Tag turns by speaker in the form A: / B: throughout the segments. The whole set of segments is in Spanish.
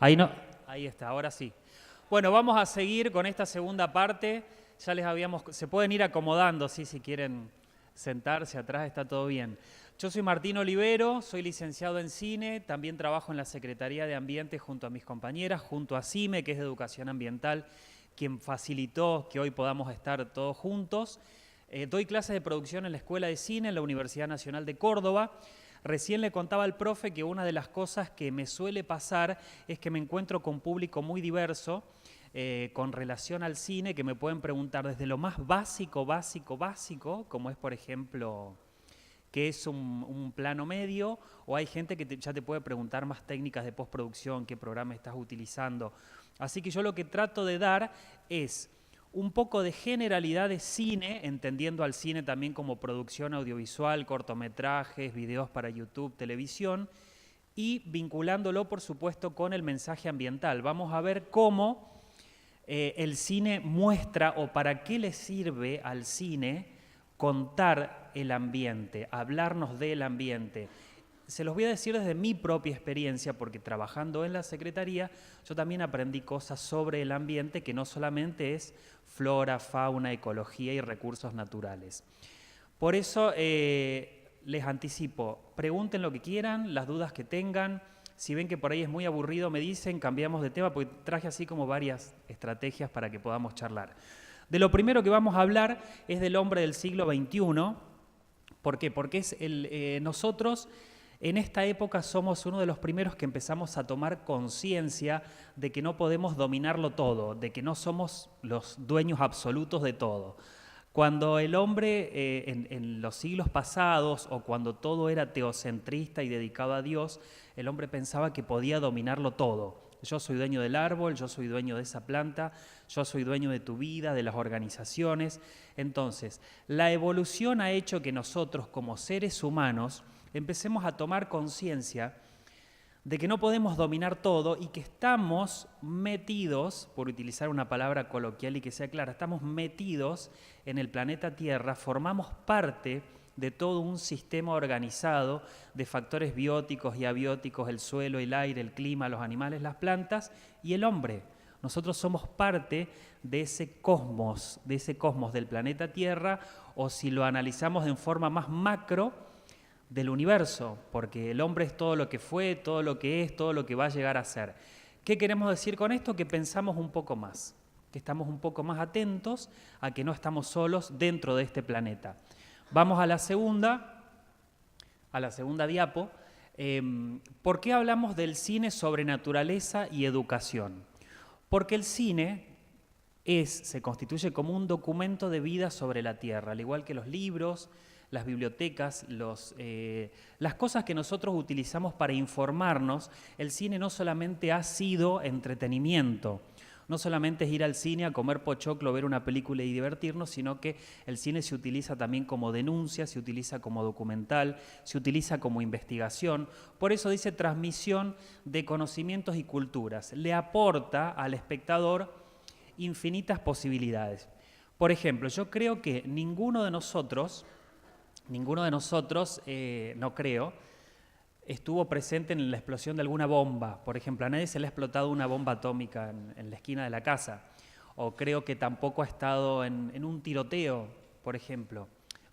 A: Ahí no, ahí está, ahora sí. Bueno, vamos a seguir con esta segunda parte. Ya les habíamos, se pueden ir acomodando, ¿sí? Si quieren sentarse atrás, está todo bien. Yo soy Martín Olivero, soy licenciado en cine, también trabajo en la Secretaría de Ambiente junto a mis compañeras, junto a CIME, que es de Educación Ambiental, quien facilitó que hoy podamos estar todos juntos. Doy clases de producción en la Escuela de Cine en la Universidad Nacional de Córdoba. Recién le contaba al profe que una de las cosas que me suele pasar es que me encuentro con público muy diverso con relación al cine, que me pueden preguntar desde lo más básico, como es, por ejemplo, qué es un plano medio, o hay gente que ya te puede preguntar más técnicas de postproducción, qué programa estás utilizando. Así que yo lo que trato de dar es un poco de generalidad de cine, entendiendo al cine también como producción audiovisual, cortometrajes, videos para YouTube, televisión, y vinculándolo, por supuesto, con el mensaje ambiental. Vamos a ver cómo el cine muestra o para qué le sirve al cine contar el ambiente, hablarnos del ambiente. Se los voy a decir desde mi propia experiencia, porque trabajando en la Secretaría, yo también aprendí cosas sobre el ambiente que no solamente es flora, fauna, ecología y recursos naturales. Por eso les anticipo, pregunten lo que quieran, las dudas que tengan. Si ven que por ahí es muy aburrido, me dicen, cambiamos de tema, porque traje así como varias estrategias para que podamos charlar. De lo primero que vamos a hablar es del hombre del siglo XXI. ¿Por qué? Porque es nosotros en esta época somos uno de los primeros que empezamos a tomar conciencia de que no podemos dominarlo todo, de que no somos los dueños absolutos de todo. Cuando el hombre en los siglos pasados o cuando todo era teocentrista y dedicado a Dios, el hombre pensaba que podía dominarlo todo. Yo soy dueño del árbol, yo soy dueño de esa planta, yo soy dueño de tu vida, de las organizaciones. Entonces, la evolución ha hecho que nosotros como seres humanos empecemos a tomar conciencia de que no podemos dominar todo y que estamos metidos, por utilizar una palabra coloquial y que sea clara, estamos metidos en el planeta Tierra, formamos parte de todo un sistema organizado de factores bióticos y abióticos, el suelo, el aire, el clima, los animales, las plantas y el hombre. Nosotros somos parte de ese cosmos del planeta Tierra, o si lo analizamos en forma más macro, del universo, porque el hombre es todo lo que fue, todo lo que es, todo lo que va a llegar a ser. ¿Qué queremos decir con esto? Que pensamos un poco más, que estamos un poco más atentos a que no estamos solos dentro de este planeta. Vamos a la segunda diapo. ¿Por qué hablamos del cine sobre naturaleza y educación? Porque el cine se constituye como un documento de vida sobre la Tierra, al igual que los libros, las bibliotecas, las cosas que nosotros utilizamos para informarnos. El cine no solamente ha sido entretenimiento, no solamente es ir al cine a comer pochoclo, ver una película y divertirnos, sino que el cine se utiliza también como denuncia, se utiliza como documental, se utiliza como investigación. Por eso dice transmisión de conocimientos y culturas. Le aporta al espectador infinitas posibilidades. Por ejemplo, yo creo que ninguno de nosotros, no creo, estuvo presente en la explosión de alguna bomba. Por ejemplo, a nadie se le ha explotado una bomba atómica en la esquina de la casa. O creo que tampoco ha estado en un tiroteo, por ejemplo.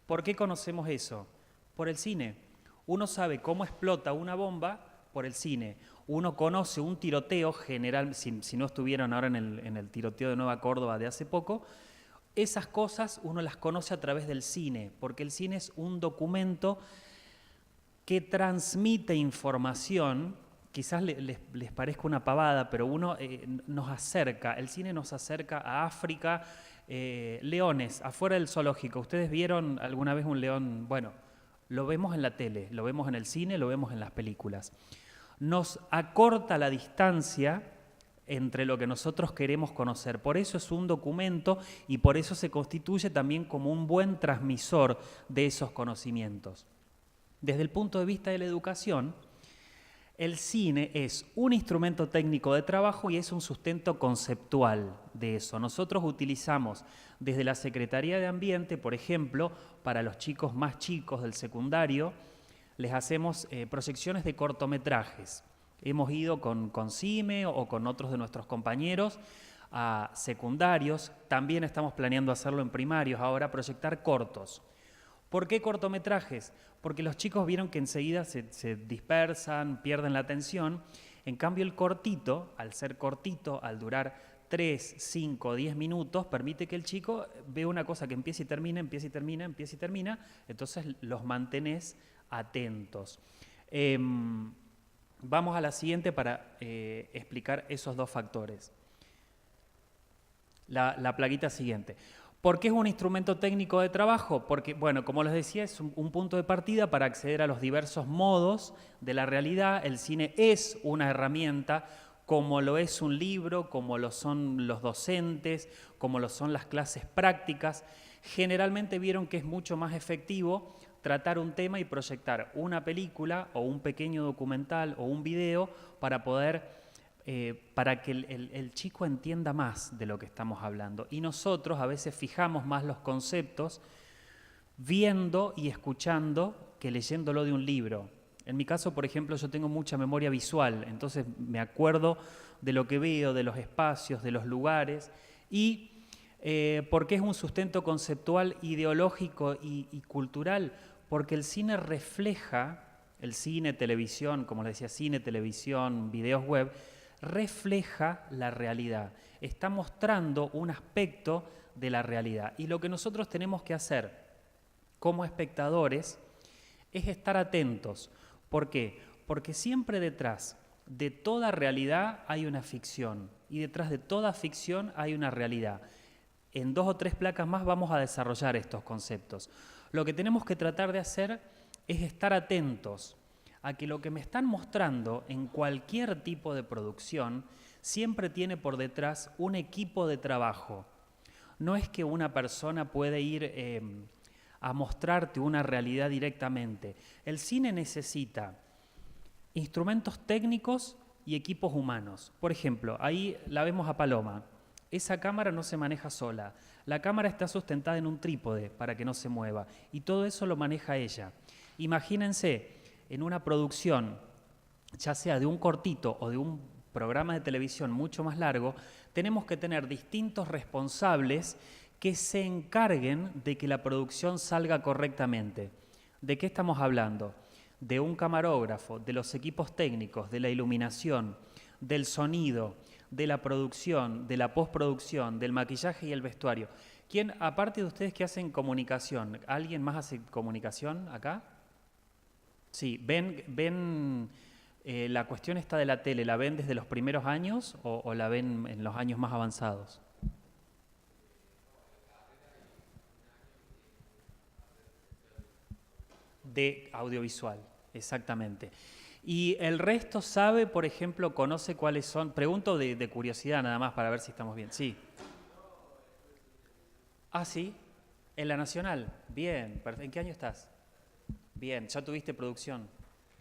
A: ¿Por qué conocemos eso? Por el cine. Uno sabe cómo explota una bomba por el cine. Uno conoce un tiroteo general, si no estuvieron ahora en el tiroteo de Nueva Córdoba de hace poco. Esas cosas uno las conoce a través del cine, porque el cine es un documento que transmite información. Quizás les parezca una pavada, pero nos acerca, el cine nos acerca a África, leones, afuera del zoológico. ¿Ustedes vieron alguna vez un león? Bueno, lo vemos en la tele, lo vemos en el cine, lo vemos en las películas. Nos acorta la distancia entre lo que nosotros queremos conocer. Por eso es un documento y por eso se constituye también como un buen transmisor de esos conocimientos. Desde el punto de vista de la educación, el cine es un instrumento técnico de trabajo y es un sustento conceptual de eso. Nosotros utilizamos desde la Secretaría de Ambiente, por ejemplo, para los chicos más chicos del secundario, les hacemos proyecciones de cortometrajes. Hemos ido con CIME o con otros de nuestros compañeros a secundarios, también estamos planeando hacerlo en primarios ahora, proyectar cortos. ¿Por qué cortometrajes? Porque los chicos vieron que enseguida se dispersan, pierden la atención. En cambio el cortito, al ser cortito, al durar 3, 5, 10 minutos, permite que el chico vea una cosa que empieza y termina, empieza y termina, empieza y termina, entonces los mantenés atentos. Vamos a la siguiente para explicar esos dos factores. La plaquita siguiente. ¿Por qué es un instrumento técnico de trabajo? Porque, bueno, como les decía, es un punto de partida para acceder a los diversos modos de la realidad. El cine es una herramienta, como lo es un libro, como lo son los docentes, como lo son las clases prácticas. Generalmente vieron que es mucho más efectivo tratar un tema y proyectar una película o un pequeño documental o un video para poder... para que el chico entienda más de lo que estamos hablando. Y nosotros a veces fijamos más los conceptos viendo y escuchando que leyéndolo de un libro. En mi caso, por ejemplo, yo tengo mucha memoria visual, entonces me acuerdo de lo que veo, de los espacios, de los lugares, y porque es un sustento conceptual, ideológico y cultural, porque el cine refleja, el cine, televisión, como les decía, cine, televisión, videos web, refleja la realidad, está mostrando un aspecto de la realidad. Y lo que nosotros tenemos que hacer como espectadores es estar atentos. ¿Por qué? Porque siempre detrás de toda realidad hay una ficción y detrás de toda ficción hay una realidad. En 2 o 3 placas más vamos a desarrollar estos conceptos. Lo que tenemos que tratar de hacer es estar atentos a que lo que me están mostrando en cualquier tipo de producción siempre tiene por detrás un equipo de trabajo. No es que una persona puede ir a mostrarte una realidad directamente. El cine necesita instrumentos técnicos y equipos humanos. Por ejemplo, ahí la vemos a Paloma. Esa cámara no se maneja sola. La cámara está sustentada en un trípode para que no se mueva y todo eso lo maneja ella. Imagínense, en una producción, ya sea de un cortito o de un programa de televisión mucho más largo, tenemos que tener distintos responsables que se encarguen de que la producción salga correctamente. ¿De qué estamos hablando? De un camarógrafo, de los equipos técnicos, de la iluminación, del sonido, de la producción, de la postproducción, del maquillaje y el vestuario. ¿Quién, aparte de ustedes que hacen comunicación, alguien más hace comunicación acá? Sí, ven la cuestión esta de la tele, ¿la ven desde los primeros años o la ven en los años más avanzados? De audiovisual, exactamente. Y el resto sabe, por ejemplo, conoce cuáles son, pregunto de curiosidad nada más para ver si estamos bien. Sí. Ah, sí, en la Nacional, bien, ¿en qué año estás? Bien, ¿ya tuviste producción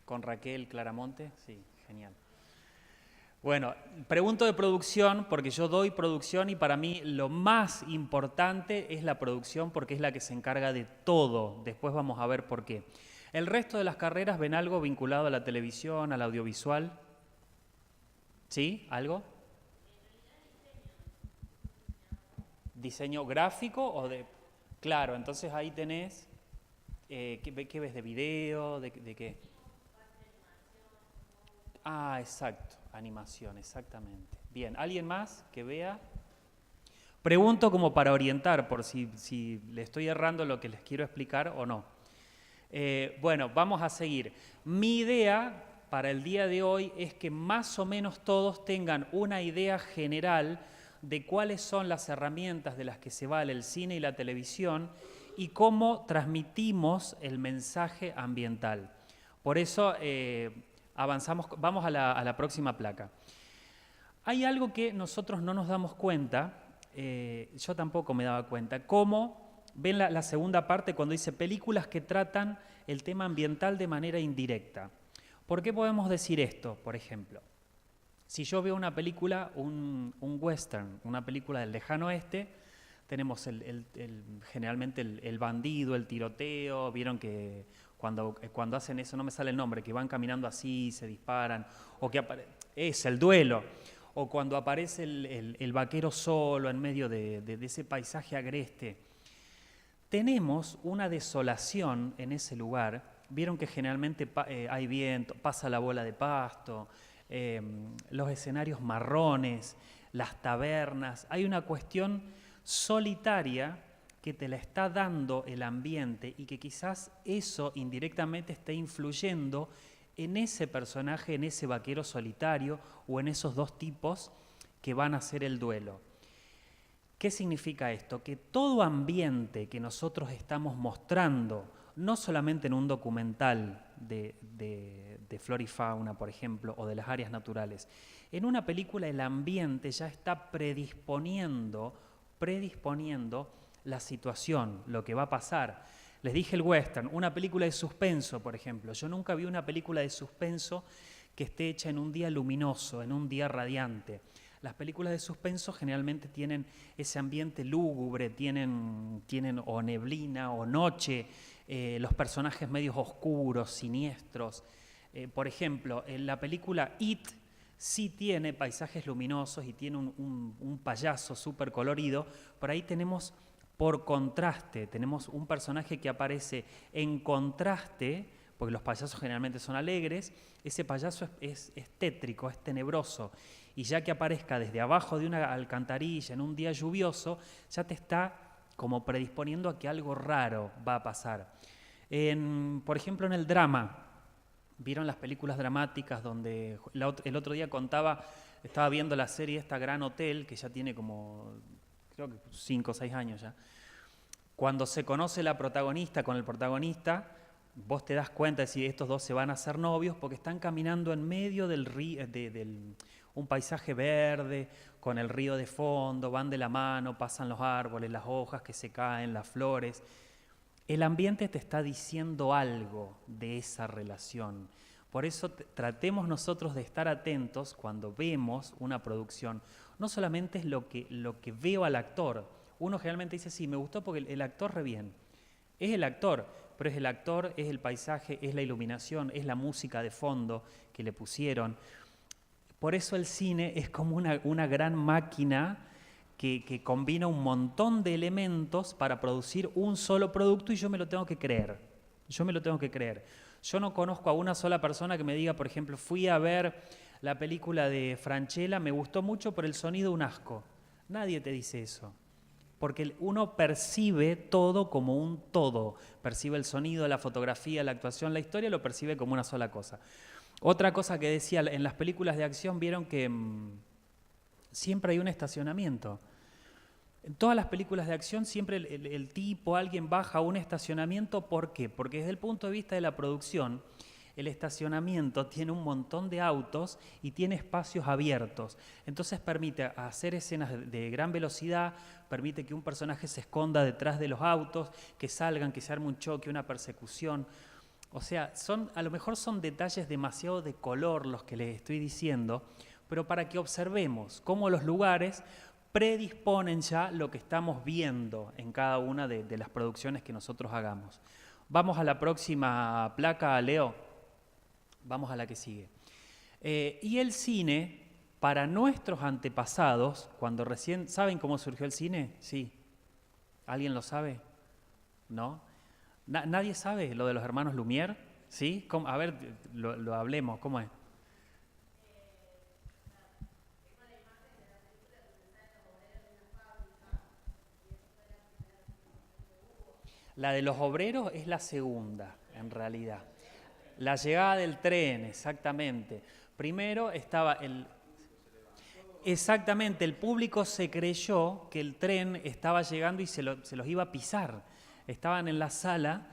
A: con Raquel Claramonte? Sí, genial. Bueno, pregunto de producción porque yo doy producción y para mí lo más importante es la producción porque es la que se encarga de todo. Después vamos a ver por qué. ¿El resto de las carreras ven algo vinculado a la televisión, al audiovisual? ¿Sí? ¿Algo? ¿Diseño gráfico o de...? Claro, entonces ahí tenés... ¿qué ves de video? ¿De qué? Ah, exacto, animación, exactamente. Bien, ¿alguien más que vea? Pregunto como para orientar, por si le estoy errando lo que les quiero explicar o no. Bueno, vamos a seguir. Mi idea para el día de hoy es que más o menos todos tengan una idea general de cuáles son las herramientas de las que se vale el cine y la televisión y cómo transmitimos el mensaje ambiental. Por eso avanzamos, vamos a la próxima placa. Hay algo que nosotros no nos damos cuenta, yo tampoco me daba cuenta, cómo ven la segunda parte cuando dice películas que tratan el tema ambiental de manera indirecta. ¿Por qué podemos decir esto, por ejemplo? Si yo veo una película, un western, una película del lejano oeste, tenemos generalmente el bandido, el tiroteo, vieron que cuando hacen eso, no me sale el nombre, que van caminando así, se disparan, o que es el duelo, o cuando aparece el vaquero solo en medio de ese paisaje agreste. Tenemos una desolación en ese lugar. Vieron que generalmente hay viento, pasa la bola de pasto, los escenarios marrones, las tabernas. Hay una cuestión solitaria que te la está dando el ambiente y que quizás eso indirectamente esté influyendo en ese personaje, en ese vaquero solitario o en esos dos tipos que van a hacer el duelo. ¿Qué significa esto? Que todo ambiente que nosotros estamos mostrando, no solamente en un documental de flora y fauna, por ejemplo, o de las áreas naturales, en una película el ambiente ya está predisponiendo la situación, lo que va a pasar. Les dije el western, una película de suspenso, por ejemplo. Yo nunca vi una película de suspenso que esté hecha en un día luminoso, en un día radiante. Las películas de suspenso generalmente tienen ese ambiente lúgubre, tienen o neblina o noche, los personajes medios oscuros, siniestros. Por ejemplo, en la película It sí tiene paisajes luminosos y tiene un payaso súper colorido. Por ahí tenemos, por contraste, tenemos un personaje que aparece en contraste, porque los payasos generalmente son alegres. Ese payaso es tétrico, es tenebroso. Y ya que aparezca desde abajo de una alcantarilla en un día lluvioso, ya te está como predisponiendo a que algo raro va a pasar. Por ejemplo, en el drama, ¿vieron las películas dramáticas donde el otro día estaba viendo la serie esta Gran Hotel, que ya tiene como, creo que 5 o 6 años ya? Cuando se conoce la protagonista con el protagonista, vos te das cuenta de si estos dos se van a hacer novios porque están caminando en medio del río, un paisaje verde, con el río de fondo, van de la mano, pasan los árboles, las hojas que se caen, las flores. El ambiente te está diciendo algo de esa relación. Por eso tratemos nosotros de estar atentos cuando vemos una producción. No solamente es lo que veo al actor. Uno generalmente dice, sí, me gustó porque el actor re bien. Es el actor, pero es el actor, es el paisaje, es la iluminación, es la música de fondo que le pusieron. Por eso el cine es como una gran máquina que combina un montón de elementos para producir un solo producto y yo me lo tengo que creer. Yo no conozco a una sola persona que me diga, por ejemplo, fui a ver la película de Francella, me gustó mucho por el sonido, un asco. Nadie te dice eso. Porque uno percibe todo como un todo. Percibe el sonido, la fotografía, la actuación, la historia, lo percibe como una sola cosa. Otra cosa que decía, en las películas de acción vieron que siempre hay un estacionamiento. En todas las películas de acción siempre alguien baja a un estacionamiento. ¿Por qué? Porque desde el punto de vista de la producción, el estacionamiento tiene un montón de autos y tiene espacios abiertos. Entonces permite hacer escenas de gran velocidad, permite que un personaje se esconda detrás de los autos, que salgan, que se arme un choque, una persecución. O sea, a lo mejor son detalles demasiado de color los que les estoy diciendo, pero para que observemos cómo los lugares predisponen ya lo que estamos viendo en cada una de las producciones que nosotros hagamos. Vamos a la próxima placa, Leo. Vamos a la que sigue. Y el cine, para nuestros antepasados, cuando recién... ¿Saben cómo surgió el cine? Sí. ¿Alguien lo sabe? ¿No? ¿Nadie sabe lo de los hermanos Lumière? ¿Sí? A ver, lo hablemos. ¿Cómo es? La de los obreros es la segunda, en realidad. La llegada del tren, exactamente. Primero estaba Exactamente, el público se creyó que el tren estaba llegando y se los iba a pisar. Estaban en la sala,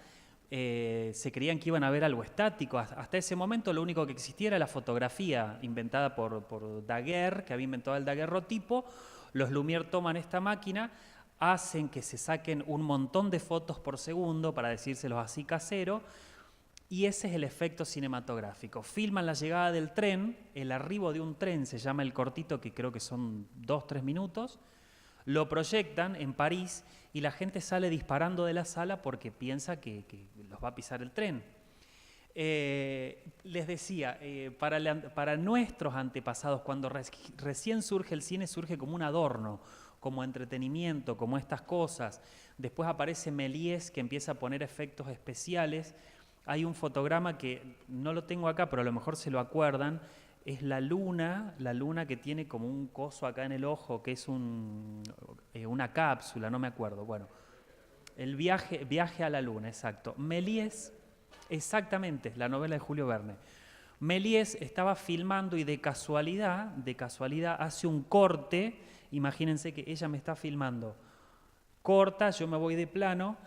A: se creían que iban a ver algo estático. Hasta ese momento lo único que existía era la fotografía inventada por Daguerre, que había inventado el daguerrotipo. Los Lumière toman esta máquina, hacen que se saquen un montón de fotos por segundo, para decírselos así casero, y ese es el efecto cinematográfico. Filman la llegada del tren, el arribo de un tren, se llama el cortito, que creo que son 2-3 minutos, lo proyectan en París y la gente sale disparando de la sala porque piensa que los va a pisar el tren. Les decía, para nuestros antepasados, cuando recién surge el cine, surge como un adorno, como entretenimiento, como estas cosas. Después aparece Méliès, que empieza a poner efectos especiales. Hay un fotograma que no lo tengo acá, pero a lo mejor se lo acuerdan. Es la luna que tiene como un coso acá en el ojo, que es una cápsula, no me acuerdo. Bueno, el viaje a la luna, exacto. Méliès, exactamente, la novela de Julio Verne. Méliès estaba filmando y de casualidad hace un corte. Imagínense que ella me está filmando. Corta, yo me voy de plano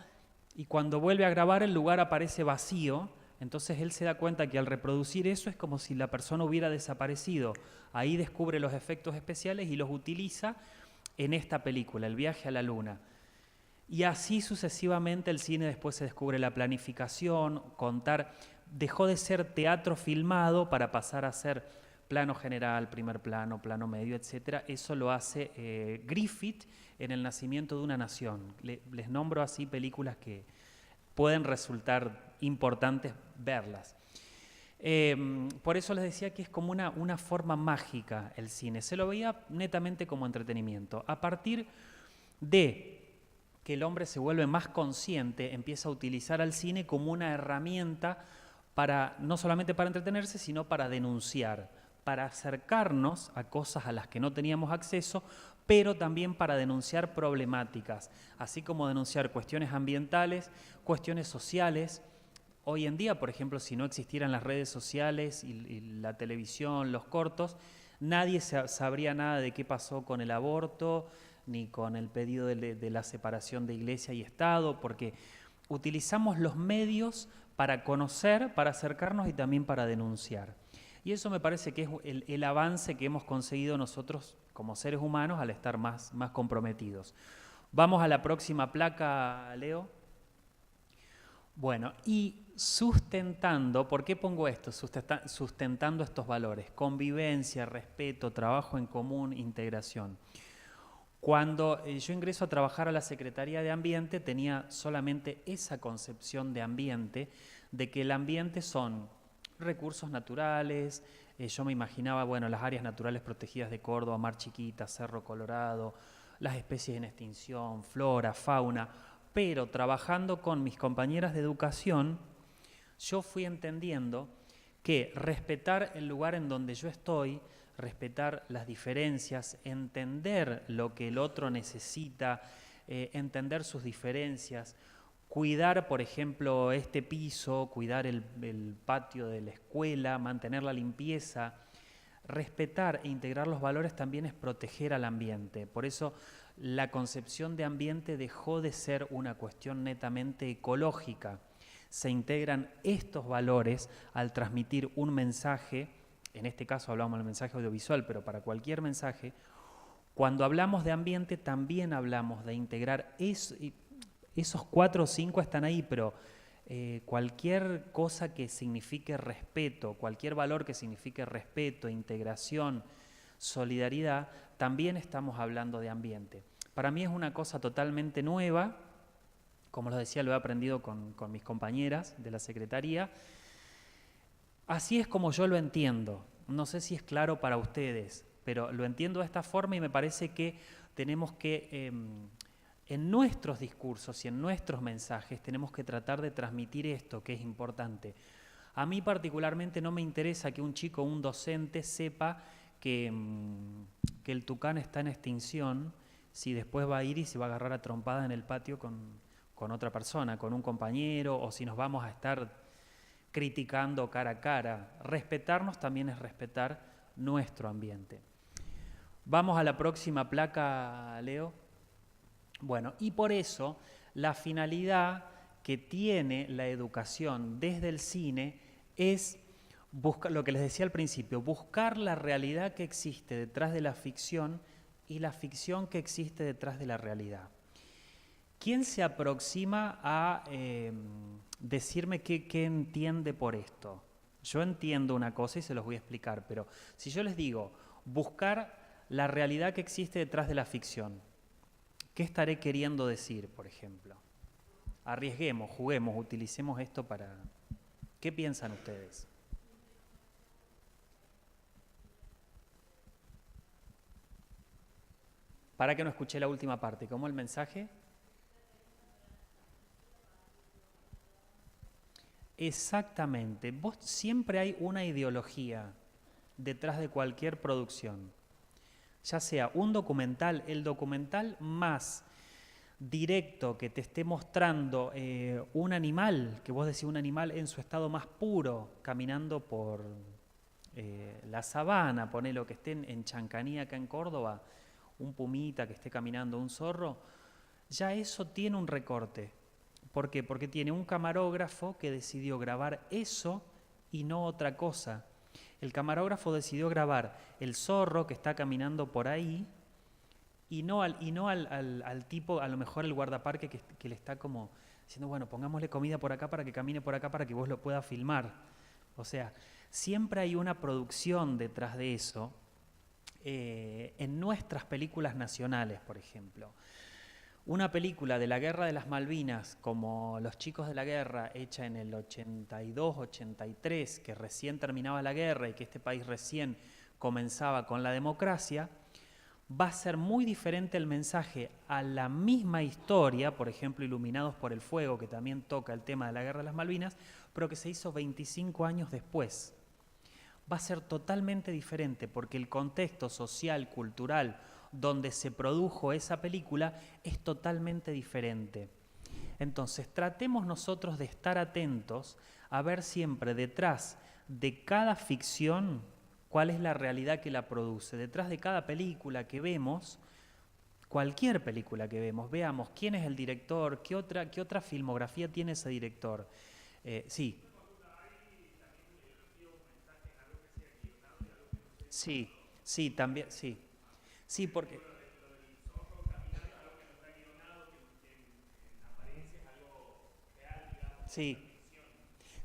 A: y cuando vuelve a grabar el lugar aparece vacío. Entonces él se da cuenta que al reproducir eso es como si la persona hubiera desaparecido. Ahí descubre los efectos especiales y los utiliza en esta película, El viaje a la luna. Y así sucesivamente el cine después se descubre la planificación, contar. Dejó de ser teatro filmado para pasar a ser plano general, primer plano, plano medio, etc. Eso lo hace Griffith en El nacimiento de una nación. Les nombro así películas que pueden resultar importantes verlas. Por eso les decía que es como una forma mágica el cine. Se lo veía netamente como entretenimiento. A partir de que el hombre se vuelve más consciente, empieza a utilizar al cine como una herramienta no solamente para entretenerse, sino para denunciar, para acercarnos a cosas a las que no teníamos acceso, pero también para denunciar problemáticas, así como denunciar cuestiones ambientales, cuestiones sociales. Hoy en día, por ejemplo, si no existieran las redes sociales y la televisión, los cortos, nadie sabría nada de qué pasó con el aborto, ni con el pedido de la separación de Iglesia y Estado, porque utilizamos los medios para conocer, para acercarnos y también para denunciar. Y eso me parece que es el avance que hemos conseguido nosotros como seres humanos al estar más comprometidos. Vamos a la próxima placa, Leo. Bueno, y sustentando, ¿por qué pongo esto? Sustentando estos valores: convivencia, respeto, trabajo en común, integración. Cuando yo ingreso a trabajar a la Secretaría de Ambiente, tenía solamente esa concepción de ambiente, de que el ambiente son recursos naturales. Yo me imaginaba, bueno, las áreas naturales protegidas de Córdoba, Mar Chiquita, Cerro Colorado, las especies en extinción, flora, fauna, pero trabajando con mis compañeras de educación, yo fui entendiendo que respetar el lugar en donde yo estoy, respetar las diferencias, entender lo que el otro necesita, entender sus diferencias, cuidar, por ejemplo, este piso, cuidar el patio de la escuela, mantener la limpieza. Respetar e integrar los valores también es proteger al ambiente. Por eso la concepción de ambiente dejó de ser una cuestión netamente ecológica. Se integran estos valores al transmitir un mensaje. En este caso hablamos del mensaje audiovisual, pero para cualquier mensaje, cuando hablamos de ambiente también hablamos de integrar esos 4 o 5 están ahí, pero cualquier cosa que signifique respeto, cualquier valor que signifique respeto, integración, solidaridad, también estamos hablando de ambiente. Para mí es una cosa totalmente nueva, como les decía, lo he aprendido con mis compañeras de la Secretaría. Así es como yo lo entiendo. No sé si es claro para ustedes, pero lo entiendo de esta forma y me parece que tenemos que, en nuestros discursos y en nuestros mensajes, tenemos que tratar de transmitir esto, que es importante. A mí particularmente no me interesa que un chico o un docente sepa que el tucán está en extinción, si después va a ir y se va a agarrar a trompada en el patio con otra persona, con un compañero, o si nos vamos a estar criticando cara a cara. Respetarnos también es respetar nuestro ambiente. Vamos a la próxima placa, Leo. Bueno, y por eso la finalidad que tiene la educación desde el cine es buscar, lo que les decía al principio, buscar la realidad que existe detrás de la ficción y la ficción que existe detrás de la realidad. ¿Quién se aproxima a decirme qué entiende por esto? Yo entiendo una cosa y se los voy a explicar, pero si yo les digo buscar la realidad que existe detrás de la ficción, ¿qué estaré queriendo decir, por ejemplo? Arriesguemos, juguemos, utilicemos esto para... ¿Qué piensan ustedes? Para que no escuché la última parte, ¿cómo el mensaje? Exactamente. Vos siempre hay una ideología detrás de cualquier producción. Ya sea un documental, el documental más directo que te esté mostrando un animal, que vos decís un animal en su estado más puro, caminando por la sabana, ponelo que esté en Chancaní, acá en Córdoba, un pumita que esté caminando, un zorro, ya eso tiene un recorte. ¿Por qué? Porque tiene un camarógrafo que decidió grabar eso y no otra cosa. El camarógrafo decidió grabar el zorro que está caminando por ahí y no al tipo, a lo mejor el guardaparque que le está como diciendo, bueno, pongámosle comida por acá para que camine por acá para que vos lo puedas filmar. O sea, siempre hay una producción detrás de eso. En nuestras películas nacionales, por ejemplo. Una película de la Guerra de las Malvinas, como Los Chicos de la Guerra, hecha en el 82, 83, que recién terminaba la guerra y que este país recién comenzaba con la democracia, va a ser muy diferente el mensaje a la misma historia, por ejemplo, Iluminados por el Fuego, que también toca el tema de la Guerra de las Malvinas, pero que se hizo 25 años después. Va a ser totalmente diferente porque el contexto social, cultural, donde se produjo esa película es totalmente diferente. Entonces, tratemos nosotros de estar atentos a ver siempre detrás de cada ficción cuál es la realidad que la produce. Detrás de cada película que vemos, cualquier película que vemos, veamos quién es el director, qué otra filmografía tiene ese director. Sí. Sí, sí, también, sí. Sí, porque... Sí,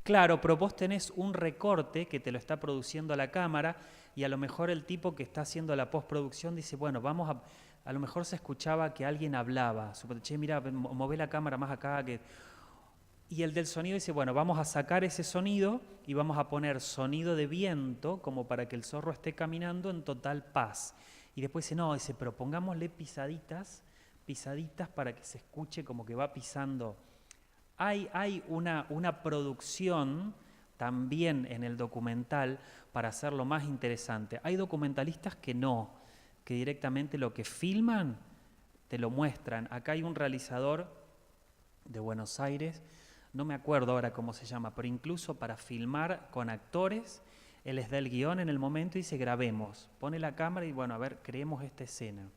A: claro, pero vos tenés un recorte que te lo está produciendo la cámara y a lo mejor el tipo que está haciendo la postproducción dice, bueno, vamos a... A lo mejor se escuchaba que alguien hablaba, che, mira, mové la cámara más acá, que... Y el del sonido dice, bueno, vamos a sacar ese sonido y vamos a poner sonido de viento como para que el zorro esté caminando en total paz. Y después dice, no, dice, pero pongámosle pisaditas, pisaditas para que se escuche como que va pisando. Hay una producción también en el documental para hacerlo más interesante. Hay documentalistas que no, que directamente lo que filman te lo muestran. Acá hay un realizador de Buenos Aires, no me acuerdo ahora cómo se llama, pero incluso para filmar con actores, él les da el guión en el momento y dice grabemos, pone la cámara y bueno, a ver, creemos esta escena,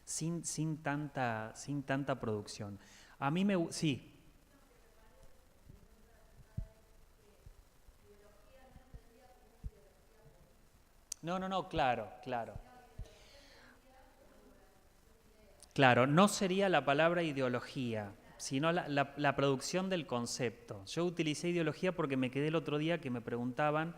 A: sin tanta producción. A mí me... Sí. No, no, no, claro, claro. Claro, no sería la palabra ideología, sino la producción del concepto. Yo utilicé ideología porque me quedé el otro día que me preguntaban,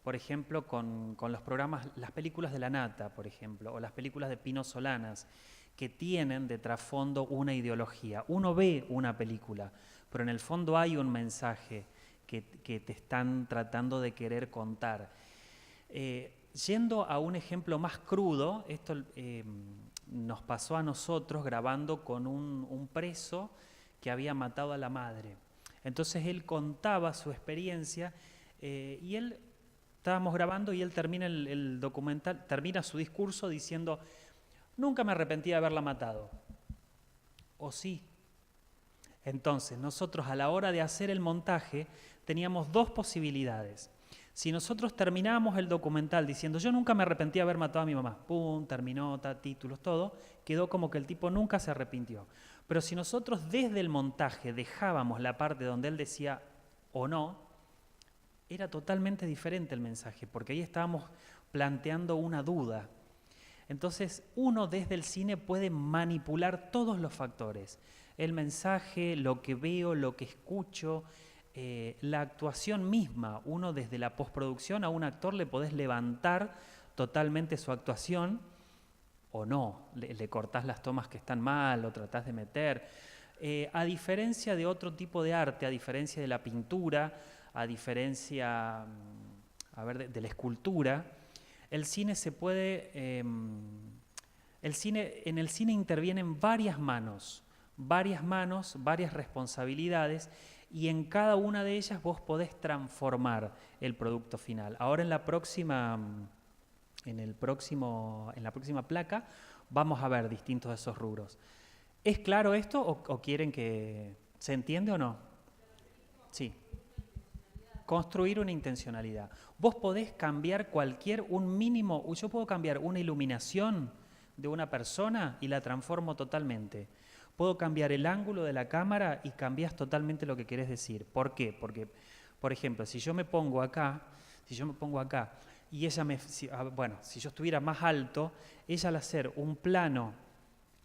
A: por ejemplo, con los programas, las películas de La Nata, por ejemplo, o las películas de Pino Solanas, que tienen de trasfondo una ideología. Uno ve una película, pero en el fondo hay un mensaje que te están tratando de querer contar. Yendo a un ejemplo más crudo, esto nos pasó a nosotros grabando con un preso que había matado a la madre. Entonces él contaba su experiencia y él, estábamos grabando y él termina el documental, termina su discurso diciendo, nunca me arrepentí de haberla matado. ¿O sí? Entonces nosotros a la hora de hacer el montaje teníamos dos posibilidades. Si nosotros terminábamos el documental diciendo yo nunca me arrepentí de haber matado a mi mamá, pum, terminó, títulos, todo, quedó como que el tipo nunca se arrepintió. Pero si nosotros desde el montaje dejábamos la parte donde él decía o no, era totalmente diferente el mensaje, porque ahí estábamos planteando una duda. Entonces uno desde el cine puede manipular todos los factores, el mensaje, lo que veo, lo que escucho, la actuación misma. Uno desde la postproducción a un actor le podés levantar totalmente su actuación o no, le cortás las tomas que están mal, lo tratás de meter. A diferencia de otro tipo de arte, a diferencia de la pintura, a diferencia de la escultura, el cine se puede... en el cine intervienen varias manos, varias responsabilidades, y en cada una de ellas vos podés transformar el producto final. Ahora en la próxima placa vamos a ver distintos de esos rubros. ¿Es claro esto o quieren que se entiende o no? Sí. Construir una intencionalidad. Vos podés cambiar un mínimo, yo puedo cambiar una iluminación de una persona y la transformo totalmente. Puedo cambiar el ángulo de la cámara y cambias totalmente lo que querés decir. ¿Por qué? Porque, por ejemplo, si yo me pongo acá y ella si yo estuviera más alto, ella al hacer un plano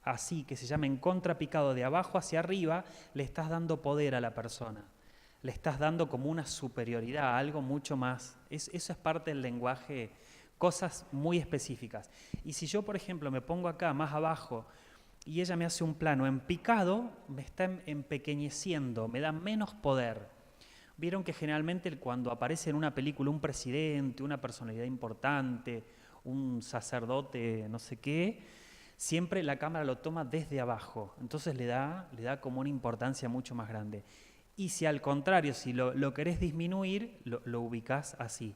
A: así, que se llama en contrapicado de abajo hacia arriba, le estás dando poder a la persona. Le estás dando como una superioridad, algo mucho más. Eso es parte del lenguaje, cosas muy específicas. Y si yo, por ejemplo, me pongo acá más abajo y ella me hace un plano en picado, me está empequeñeciendo, me da menos poder. Vieron que generalmente cuando aparece en una película un presidente, una personalidad importante, un sacerdote, no sé qué, siempre la cámara lo toma desde abajo. Entonces le da como una importancia mucho más grande. Y si al contrario, si lo querés disminuir, lo ubicás así.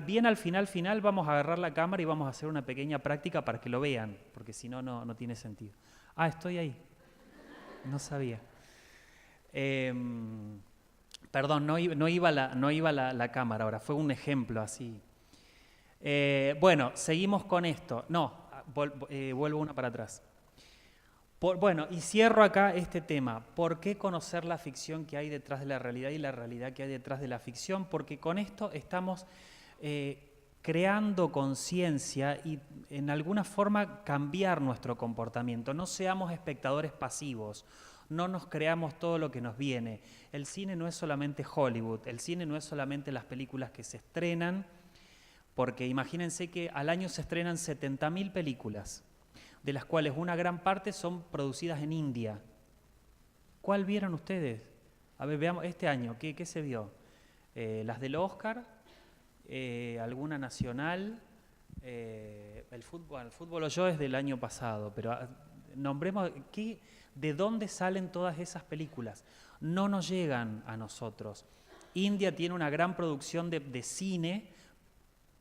A: Bien al final vamos a agarrar la cámara y vamos a hacer una pequeña práctica para que lo vean, porque si no, no tiene sentido. Ah, estoy ahí. No sabía. Perdón, no iba la cámara ahora, fue un ejemplo así. Bueno, seguimos con esto. No, vuelvo una para atrás. Bueno, y cierro acá este tema. ¿Por qué conocer la ficción que hay detrás de la realidad y la realidad que hay detrás de la ficción? Porque con esto estamos creando conciencia y en alguna forma cambiar nuestro comportamiento. No seamos espectadores pasivos, no nos creamos todo lo que nos viene. El cine no es solamente Hollywood, el cine no es solamente las películas que se estrenan, porque imagínense que al año se estrenan 70.000 películas, de las cuales una gran parte son producidas en India. ¿Cuál vieron ustedes? A ver, veamos, este año, ¿qué se vio? Las del Oscar, alguna nacional, el fútbol yo es del año pasado, pero nombremos, ¿de dónde salen todas esas películas? No nos llegan a nosotros. India tiene una gran producción de cine,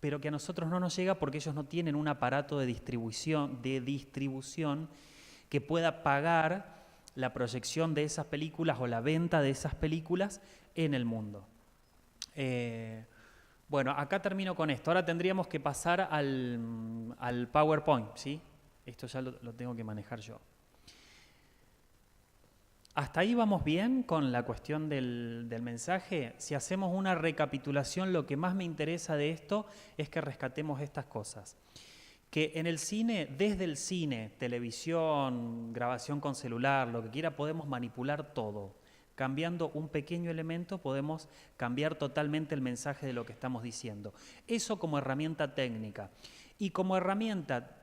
A: pero que a nosotros no nos llega porque ellos no tienen un aparato de distribución que pueda pagar la proyección de esas películas o la venta de esas películas en el mundo. Bueno, acá termino con esto. Ahora tendríamos que pasar al PowerPoint, ¿sí? Esto ya lo tengo que manejar yo. ¿Hasta ahí vamos bien con la cuestión del mensaje? Si hacemos una recapitulación, lo que más me interesa de esto es que rescatemos estas cosas. Que en el cine, desde el cine, televisión, grabación con celular, lo que quiera, podemos manipular todo. Cambiando un pequeño elemento podemos cambiar totalmente el mensaje de lo que estamos diciendo. Eso como herramienta técnica. Y como herramienta,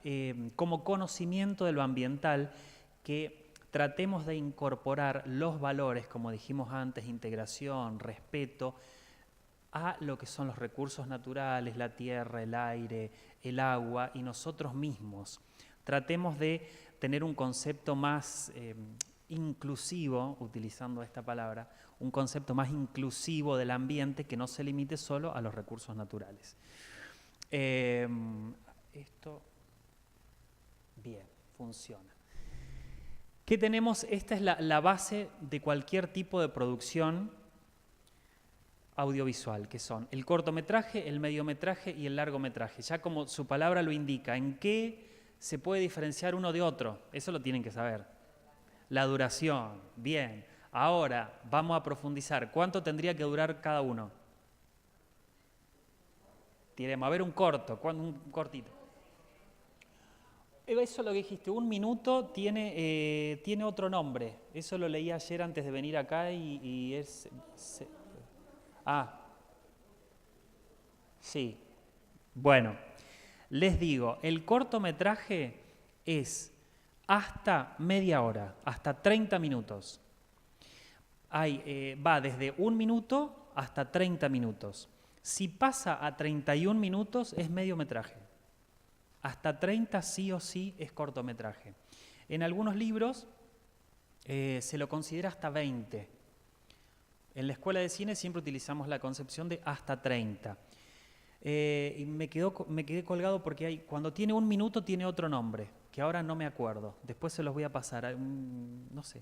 A: como conocimiento de lo ambiental, que tratemos de incorporar los valores, como dijimos antes, integración, respeto, a lo que son los recursos naturales, la tierra, el aire, el agua y nosotros mismos. Tratemos de tener un concepto más inclusivo, utilizando esta palabra, un concepto más inclusivo del ambiente que no se limite solo a los recursos naturales. Esto, bien, funciona. ¿Qué tenemos? Esta es la base de cualquier tipo de producción audiovisual, que son el cortometraje, el mediometraje y el largometraje. Ya como su palabra lo indica, ¿en qué se puede diferenciar uno de otro? Eso lo tienen que saber. La duración, bien. Ahora vamos a profundizar. ¿Cuánto tendría que durar cada uno? Tiremos, a ver un cortito. Eso lo que dijiste, 1 minuto tiene otro nombre. Eso lo leí ayer antes de venir acá y es... sí. Bueno, les digo, el cortometraje es hasta media hora, hasta 30 minutos. Va desde 1 minuto hasta 30 minutos. Si pasa a 31 minutos es mediometraje. Hasta 30 sí o sí es cortometraje. En algunos libros se lo considera hasta 20. En la escuela de cine siempre utilizamos la concepción de hasta 30. Y me quedé colgado porque cuando tiene 1 minuto tiene otro nombre, que ahora no me acuerdo. Después se los voy a pasar, no sé.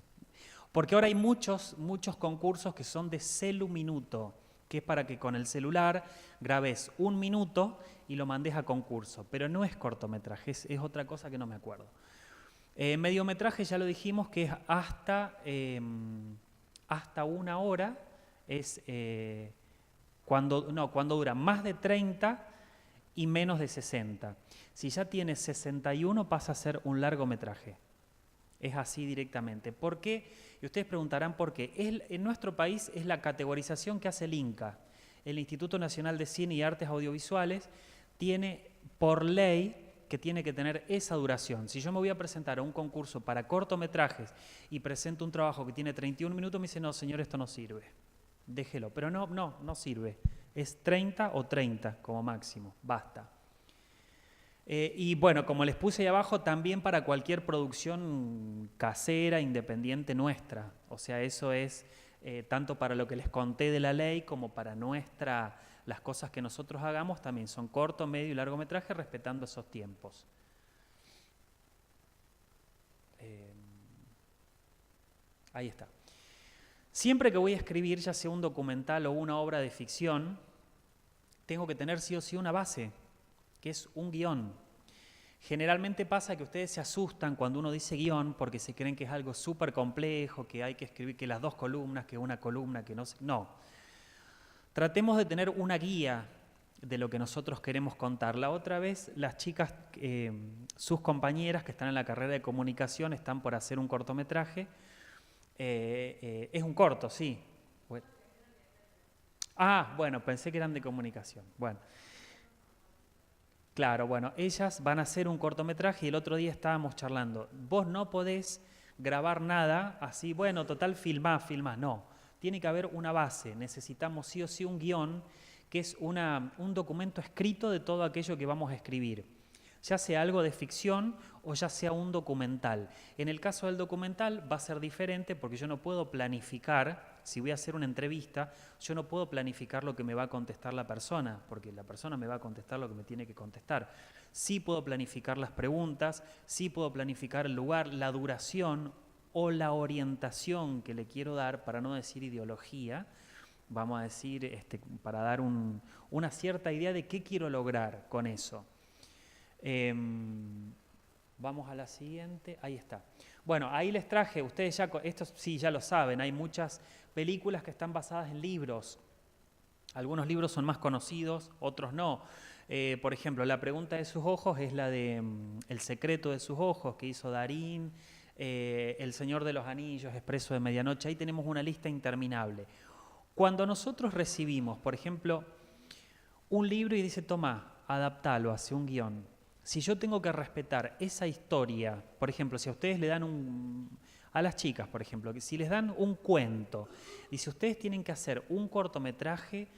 A: Porque ahora hay muchos concursos que son de celuminuto, que es para que con el celular grabes 1 minuto y lo mandes a concurso. Pero no es cortometraje, es otra cosa que no me acuerdo. Mediometraje ya lo dijimos que es hasta 1 hora, es cuando dura más de 30 y menos de 60. Si ya tiene 61 pasa a ser un largometraje. Es así directamente. ¿Por qué? Y ustedes preguntarán por qué. En nuestro país es la categorización que hace el INCA. El Instituto Nacional de Cine y Artes Audiovisuales tiene por ley que tiene que tener esa duración. Si yo me voy a presentar a un concurso para cortometrajes y presento un trabajo que tiene 31 minutos, me dice, no, señor, esto no sirve. Déjelo. Pero no sirve. Es 30 o 30 como máximo. Basta. Y bueno, como les puse ahí abajo, también para cualquier producción casera, independiente nuestra. O sea, eso es tanto para lo que les conté de la ley como para las cosas que nosotros hagamos, también son corto, medio y largometraje, respetando esos tiempos. Ahí está. Siempre que voy a escribir, ya sea un documental o una obra de ficción, tengo que tener sí o sí una base, que es un guión. Generalmente pasa que ustedes se asustan cuando uno dice guión porque se creen que es algo súper complejo, que hay que escribir que las 2 columnas, que una columna, que no sé. No. Tratemos de tener una guía de lo que nosotros queremos contar. La otra vez, las chicas, sus compañeras que están en la carrera de comunicación, están por hacer un cortometraje. Es un corto, sí. Bueno, pensé que eran de comunicación. Bueno. Claro, bueno, ellas van a hacer un cortometraje y el otro día estábamos charlando. Vos no podés grabar nada así, bueno, total, filmás, no. Tiene que haber una base, necesitamos sí o sí un guión, que es un documento escrito de todo aquello que vamos a escribir. Ya sea algo de ficción o ya sea un documental. En el caso del documental va a ser diferente porque yo no puedo planificar, si voy a hacer una entrevista, yo no puedo planificar lo que me va a contestar la persona, porque la persona me va a contestar lo que me tiene que contestar. Sí puedo planificar las preguntas, sí puedo planificar el lugar, la duración o la orientación que le quiero dar, para no decir ideología, vamos a decir, para dar una cierta idea de qué quiero lograr con eso. Vamos a la siguiente, ahí está. Bueno, ahí les traje, ustedes esto sí ya lo saben, hay muchas películas que están basadas en libros. Algunos libros son más conocidos, otros no. Por ejemplo, La pregunta de sus ojos es la de El secreto de sus ojos, que hizo Darín, El Señor de los Anillos, Expreso de Medianoche. Ahí tenemos una lista interminable. Cuando nosotros recibimos, por ejemplo, un libro y dice, toma, adaptalo hacia un guión. Si yo tengo que respetar esa historia, por ejemplo, si a ustedes le dan a las chicas, por ejemplo, que si les dan un cuento, y si ustedes tienen que hacer un cortometraje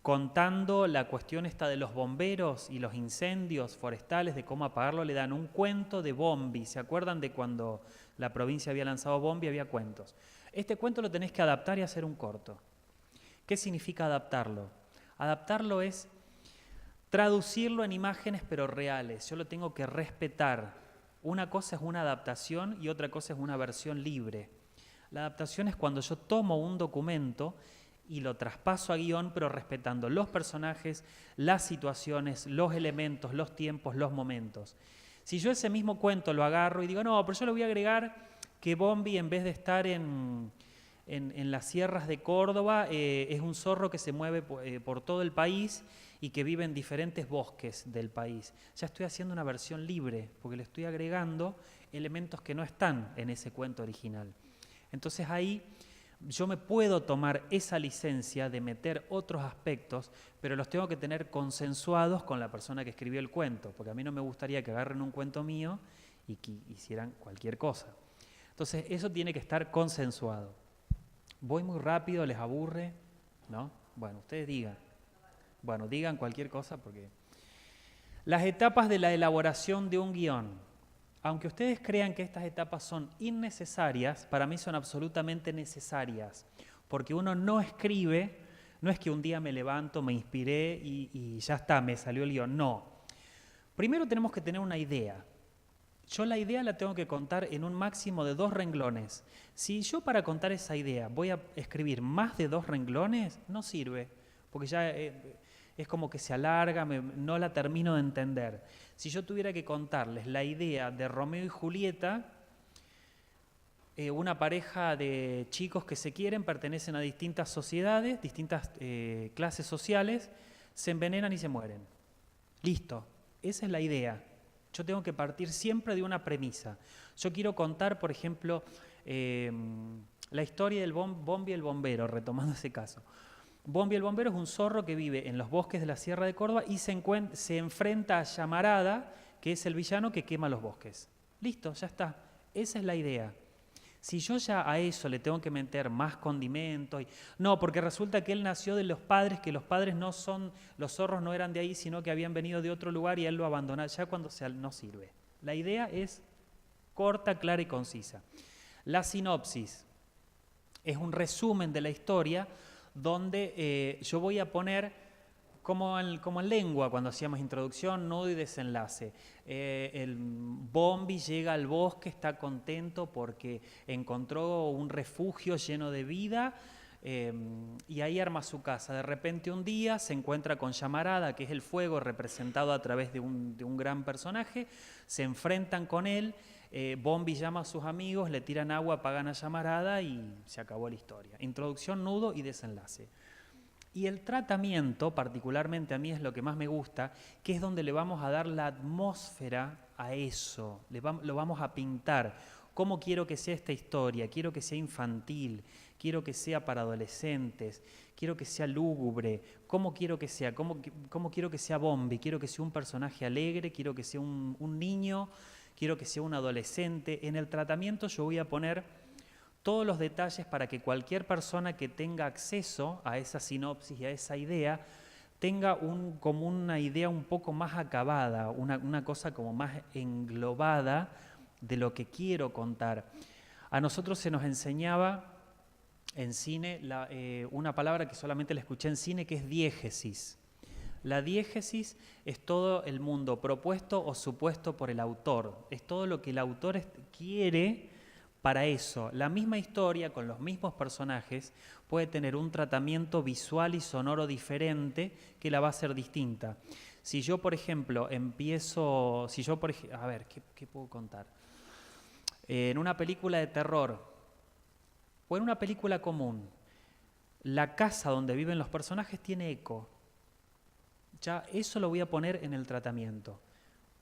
A: contando la cuestión esta de los bomberos y los incendios forestales, de cómo apagarlo, le dan un cuento de Bombi. ¿Se acuerdan de cuando la provincia había lanzado Bombi? Había cuentos. Este cuento lo tenés que adaptar y hacer un corto. ¿Qué significa adaptarlo? Adaptarlo es traducirlo en imágenes pero reales. Yo lo tengo que respetar. Una cosa es una adaptación y otra cosa es una versión libre. La adaptación es cuando yo tomo un documento y lo traspaso a guión, pero respetando los personajes, las situaciones, los elementos, los tiempos, los momentos. Si yo ese mismo cuento lo agarro y digo, no, pero yo le voy a agregar que Bombi, en vez de estar en las sierras de Córdoba, es un zorro que se mueve por todo el país y que vive en diferentes bosques del país. Ya estoy haciendo una versión libre, porque le estoy agregando elementos que no están en ese cuento original. Entonces ahí yo me puedo tomar esa licencia de meter otros aspectos, pero los tengo que tener consensuados con la persona que escribió el cuento, porque a mí no me gustaría que agarren un cuento mío y que hicieran cualquier cosa. Entonces eso tiene que estar consensuado. Voy muy rápido, les aburre, ¿no? Bueno, ustedes digan. Bueno, digan cualquier cosa porque... Las etapas de la elaboración de un guión. Aunque ustedes crean que estas etapas son innecesarias, para mí son absolutamente necesarias. Porque uno no escribe, no es que un día me levanto, me inspiré y ya está, me salió el guión. No. Primero tenemos que tener una idea. Yo la idea la tengo que contar en un máximo de 2 renglones. Si yo para contar esa idea voy a escribir más de 2 renglones, no sirve, porque ya es como que se alarga, no la termino de entender. Si yo tuviera que contarles la idea de Romeo y Julieta, una pareja de chicos que se quieren, pertenecen a distintas sociedades, distintas clases sociales, se envenenan y se mueren. Listo, esa es la idea. Yo tengo que partir siempre de una premisa. Yo quiero contar, por ejemplo, la historia del Bombi el bombero, retomando ese caso. Bombi el bombero es un zorro que vive en los bosques de la Sierra de Córdoba y se enfrenta a Llamarada, que es el villano que quema los bosques. Listo, ya está. Esa es la idea. Si yo ya a eso le tengo que meter más condimento, no, porque resulta que él nació de los padres, que los padres no son, los zorros no eran de ahí, sino que habían venido de otro lugar y él lo abandonó, ya cuando no sirve. La idea es corta, clara y concisa. La sinopsis es un resumen de la historia donde yo voy a poner, como en lengua, cuando hacíamos introducción, nudo y desenlace. El Bombi llega al bosque, está contento porque encontró un refugio lleno de vida y ahí arma su casa. De repente un día se encuentra con Llamarada, que es el fuego representado a través de un gran personaje, se enfrentan con él, Bombi llama a sus amigos, le tiran agua, apagan a Llamarada y se acabó la historia. Introducción, nudo y desenlace. Y el tratamiento, particularmente a mí es lo que más me gusta, que es donde le vamos a dar la atmósfera a eso, lo vamos a pintar. ¿Cómo quiero que sea esta historia? Quiero que sea infantil, quiero que sea para adolescentes, quiero que sea lúgubre, ¿cómo quiero que sea? ¿Cómo quiero que sea Bombi? Quiero que sea un personaje alegre, quiero que sea un niño, quiero que sea un adolescente. En el tratamiento yo voy a poner todos los detalles para que cualquier persona que tenga acceso a esa sinopsis y a esa idea tenga como una idea un poco más acabada, una cosa como más englobada de lo que quiero contar. A nosotros se nos enseñaba en cine una palabra que solamente la escuché en cine, que es diégesis. La diégesis es todo el mundo propuesto o supuesto por el autor, es todo lo que el autor quiere. Para eso, la misma historia con los mismos personajes puede tener un tratamiento visual y sonoro diferente que la va a hacer distinta. Si yo, por ejemplo, a ver, ¿qué puedo contar? En una película de terror o en una película común, la casa donde viven los personajes tiene eco. Ya eso lo voy a poner en el tratamiento.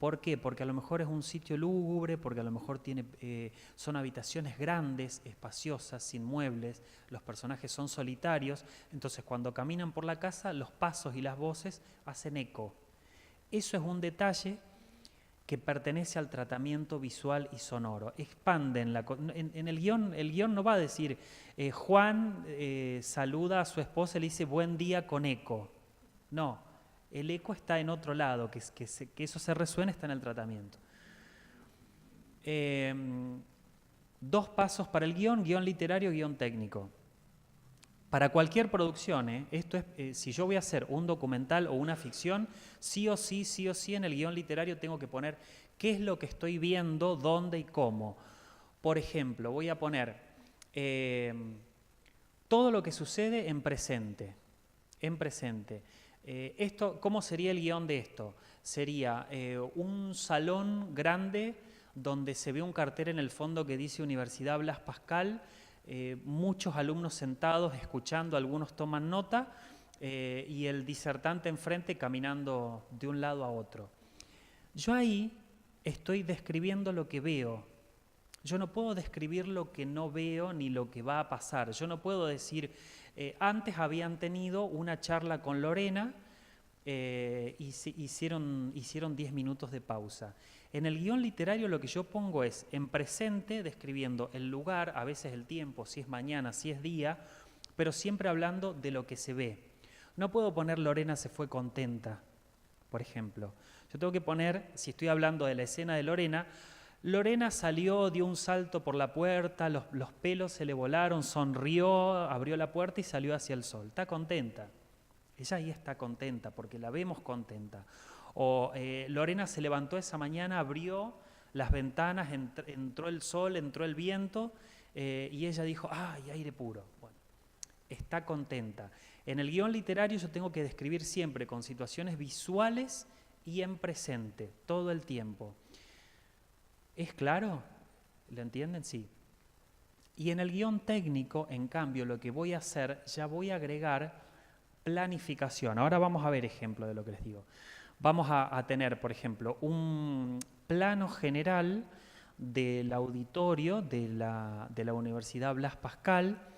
A: ¿Por qué? Porque a lo mejor es un sitio lúgubre, porque a lo mejor son habitaciones grandes, espaciosas, sin muebles, los personajes son solitarios, entonces cuando caminan por la casa los pasos y las voces hacen eco. Eso es un detalle que pertenece al tratamiento visual y sonoro. Expanden en el guión no va a decir Juan saluda a su esposa y le dice buen día con eco. No. El eco está en otro lado, que eso se resuene, está en el tratamiento. 2 pasos para el guión literario, guión técnico. Para cualquier producción, si yo voy a hacer un documental o una ficción, sí o sí en el guión literario tengo que poner qué es lo que estoy viendo, dónde y cómo. Por ejemplo, voy a poner todo lo que sucede en presente. ¿Cómo sería el guión de esto? Sería un salón grande donde se ve un cartel en el fondo que dice Universidad Blas Pascal, muchos alumnos sentados escuchando, algunos toman nota y el disertante enfrente caminando de un lado a otro. Yo ahí estoy describiendo lo que veo. Yo no puedo describir lo que no veo ni lo que va a pasar. Yo no puedo decir... antes habían tenido una charla con Lorena y hicieron 10 minutos de pausa. En el guión literario lo que yo pongo es en presente, describiendo el lugar, a veces el tiempo, si es mañana, si es día, pero siempre hablando de lo que se ve. No puedo poner Lorena se fue contenta, por ejemplo. Yo tengo que poner, si estoy hablando de la escena de Lorena, Lorena salió, dio un salto por la puerta, los pelos se le volaron, sonrió, abrió la puerta y salió hacia el sol. Está contenta. Ella ahí está contenta porque la vemos contenta. O Lorena se levantó esa mañana, abrió las ventanas, entró el sol, entró el viento y ella dijo, ¡ay, aire puro! Bueno, está contenta. En el guión literario yo tengo que describir siempre con situaciones visuales y en presente, todo el tiempo. ¿Es claro? ¿Lo entienden? Sí. Y en el guión técnico, en cambio, lo que voy a hacer, ya voy a agregar planificación. Ahora vamos a ver ejemplo de lo que les digo. Vamos a tener, por ejemplo, un plano general del auditorio de la Universidad Blas Pascal,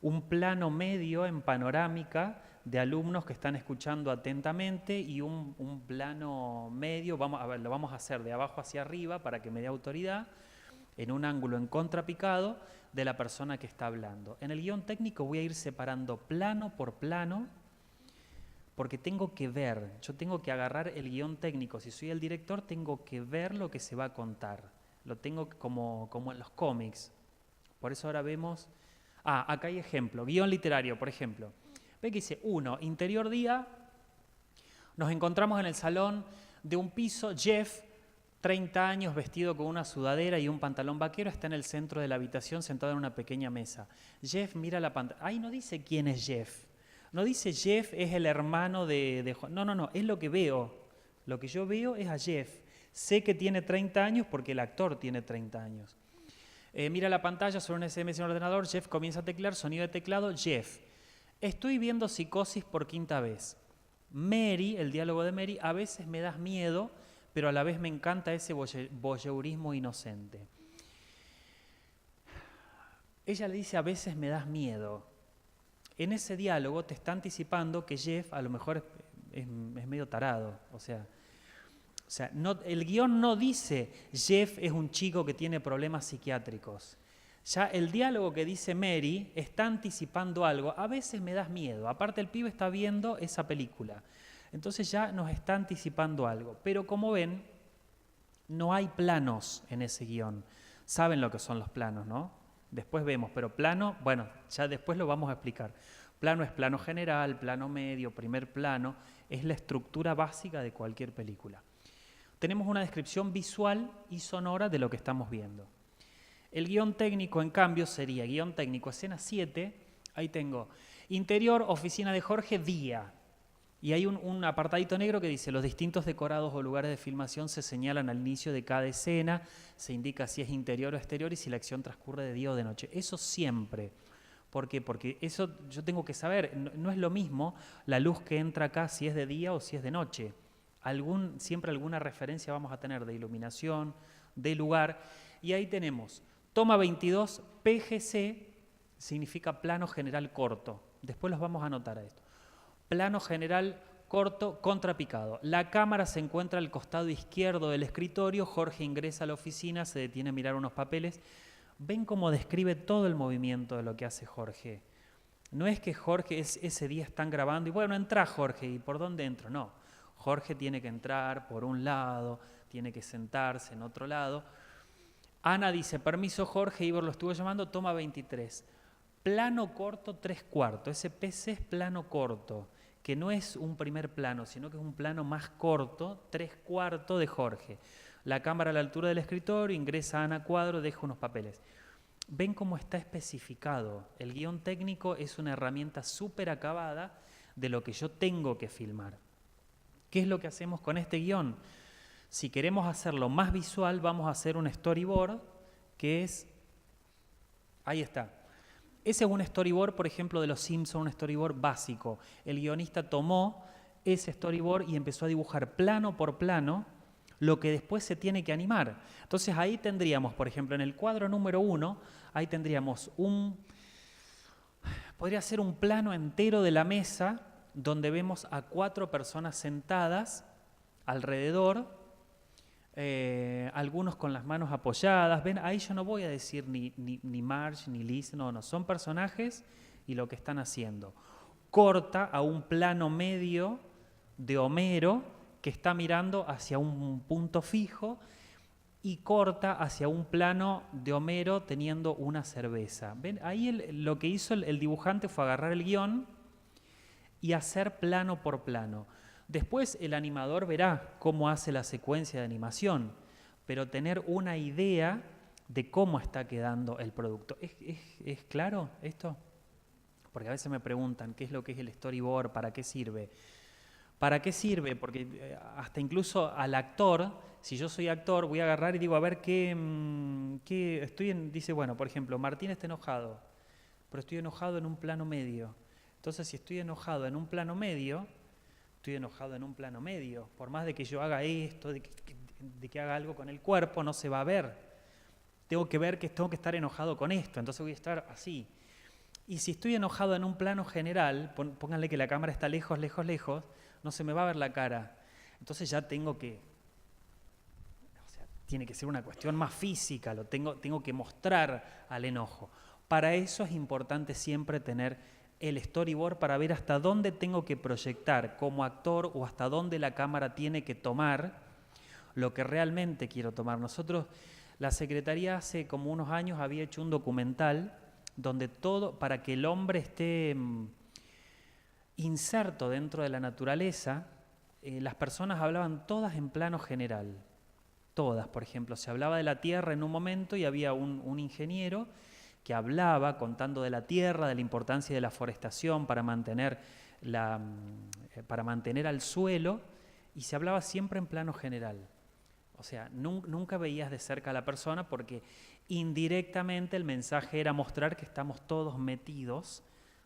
A: un plano medio en panorámica de alumnos que están escuchando atentamente y un plano medio, lo vamos a hacer de abajo hacia arriba para que me dé autoridad, en un ángulo en contrapicado de la persona que está hablando. En el guión técnico voy a ir separando plano por plano, porque tengo que ver, yo tengo que agarrar el guión técnico. Si soy el director, tengo que ver lo que se va a contar. Lo tengo como en los cómics. Por eso ahora vemos... acá hay ejemplo. Guión literario, por ejemplo. Ve que dice, 1, interior día, nos encontramos en el salón de un piso, Jeff, 30 años, vestido con una sudadera y un pantalón vaquero, está en el centro de la habitación sentado en una pequeña mesa. Jeff mira la pantalla. Ahí no dice quién es Jeff. No dice Jeff es el hermano de Juan. No, es lo que veo. Lo que yo veo es a Jeff. Sé que tiene 30 años porque el actor tiene 30 años. Mira la pantalla sobre un SMS en el ordenador, Jeff comienza a teclear, sonido de teclado, Jeff. Estoy viendo Psicosis por 5ª vez. Mary, el diálogo de Mary, a veces me das miedo, pero a la vez me encanta ese voyeurismo inocente. Ella le dice, a veces me das miedo. En ese diálogo te está anticipando que Jeff a lo mejor es medio tarado. O sea no, el guión no dice Jeff es un chico que tiene problemas psiquiátricos. Ya el diálogo que dice Mary está anticipando algo. A veces me das miedo. Aparte el pibe está viendo esa película. Entonces ya nos está anticipando algo. Pero como ven, no hay planos en ese guión. Saben lo que son los planos, ¿no? Después vemos, pero plano, bueno, ya después lo vamos a explicar. Plano es plano general, plano medio, primer plano, es la estructura básica de cualquier película. Tenemos una descripción visual y sonora de lo que estamos viendo. El guión técnico, en cambio, sería guión técnico, escena 7, ahí tengo, interior, oficina de Jorge, día. Y hay un apartadito negro que dice, los distintos decorados o lugares de filmación se señalan al inicio de cada escena, se indica si es interior o exterior y si la acción transcurre de día o de noche. Eso siempre. ¿Por qué? Porque eso yo tengo que saber, no es lo mismo la luz que entra acá si es de día o si es de noche. Siempre alguna referencia vamos a tener de iluminación, de lugar. Y ahí tenemos, toma 22, PGC significa plano general corto. Después los vamos a anotar a esto. Plano general corto, contrapicado. La cámara se encuentra al costado izquierdo del escritorio. Jorge ingresa a la oficina, se detiene a mirar unos papeles. ¿Ven cómo describe todo el movimiento de lo que hace Jorge? No es que Jorge ese día están grabando y bueno, entra Jorge, ¿y por dónde entro? No, Jorge tiene que entrar por un lado, tiene que sentarse en otro lado. Ana dice, permiso Jorge, Ivor lo estuvo llamando, toma 23. Plano corto, 3/4. Ese PC es plano corto, que no es un primer plano, sino que es un plano más corto, 3/4 de Jorge. La cámara a la altura del escritorio, ingresa Ana Cuadro, deja unos papeles. ¿Ven cómo está especificado? El guión técnico es una herramienta súper acabada de lo que yo tengo que filmar. ¿Qué es lo que hacemos con este guión? Si queremos hacerlo más visual, vamos a hacer un storyboard, que es... Ahí está. Ese es un storyboard, por ejemplo, de Los Simpsons, un storyboard básico. El guionista tomó ese storyboard y empezó a dibujar plano por plano lo que después se tiene que animar. Entonces ahí tendríamos, por ejemplo, en el cuadro número 1, ahí tendríamos podría ser un plano entero de la mesa donde vemos a 4 personas sentadas alrededor, algunos con las manos apoyadas. Ven, ahí yo no voy a decir ni Marge ni Liz, no, son personajes y lo que están haciendo. corta a un plano medio de Homero que está mirando hacia un punto fijo y corta hacia un plano de Homero teniendo una cerveza. ¿Ven? Ahí lo que hizo el dibujante fue agarrar el guión y hacer plano por plano. Después el animador verá cómo hace la secuencia de animación, pero tener una idea de cómo está quedando el producto. ¿Es claro esto? Porque a veces me preguntan qué es lo que es el storyboard, para qué sirve. ¿Para qué sirve? Porque hasta incluso al actor, si yo soy actor, voy a agarrar y digo, a ver qué estoy en, dice, bueno, por ejemplo, Martín está enojado, pero estoy enojado en un plano medio. Entonces, si estoy enojado en un plano medio, estoy enojado en un plano medio. Por más de que yo haga esto, de que haga algo con el cuerpo, no se va a ver. Tengo que ver que tengo que estar enojado con esto, entonces voy a estar así. Y si estoy enojado en un plano general, pónganle que la cámara está lejos, lejos, lejos, no se me va a ver la cara. Entonces ya tengo que, o sea, tiene que ser una cuestión más física, tengo que mostrar al enojo. Para eso es importante siempre tener el storyboard para ver hasta dónde tengo que proyectar como actor o hasta dónde la cámara tiene que tomar lo que realmente quiero tomar. Nosotros, la Secretaría hace como unos años había hecho un documental donde todo, para que el hombre esté inserto dentro de la naturaleza, las personas hablaban todas en plano general. Todas, por ejemplo, se hablaba de la tierra en un momento y había un ingeniero que hablaba contando de la tierra, de la importancia de la forestación para mantener al suelo, y se hablaba siempre en plano general. O sea, nunca veías de cerca a la persona porque indirectamente el mensaje era mostrar que estamos todos metidos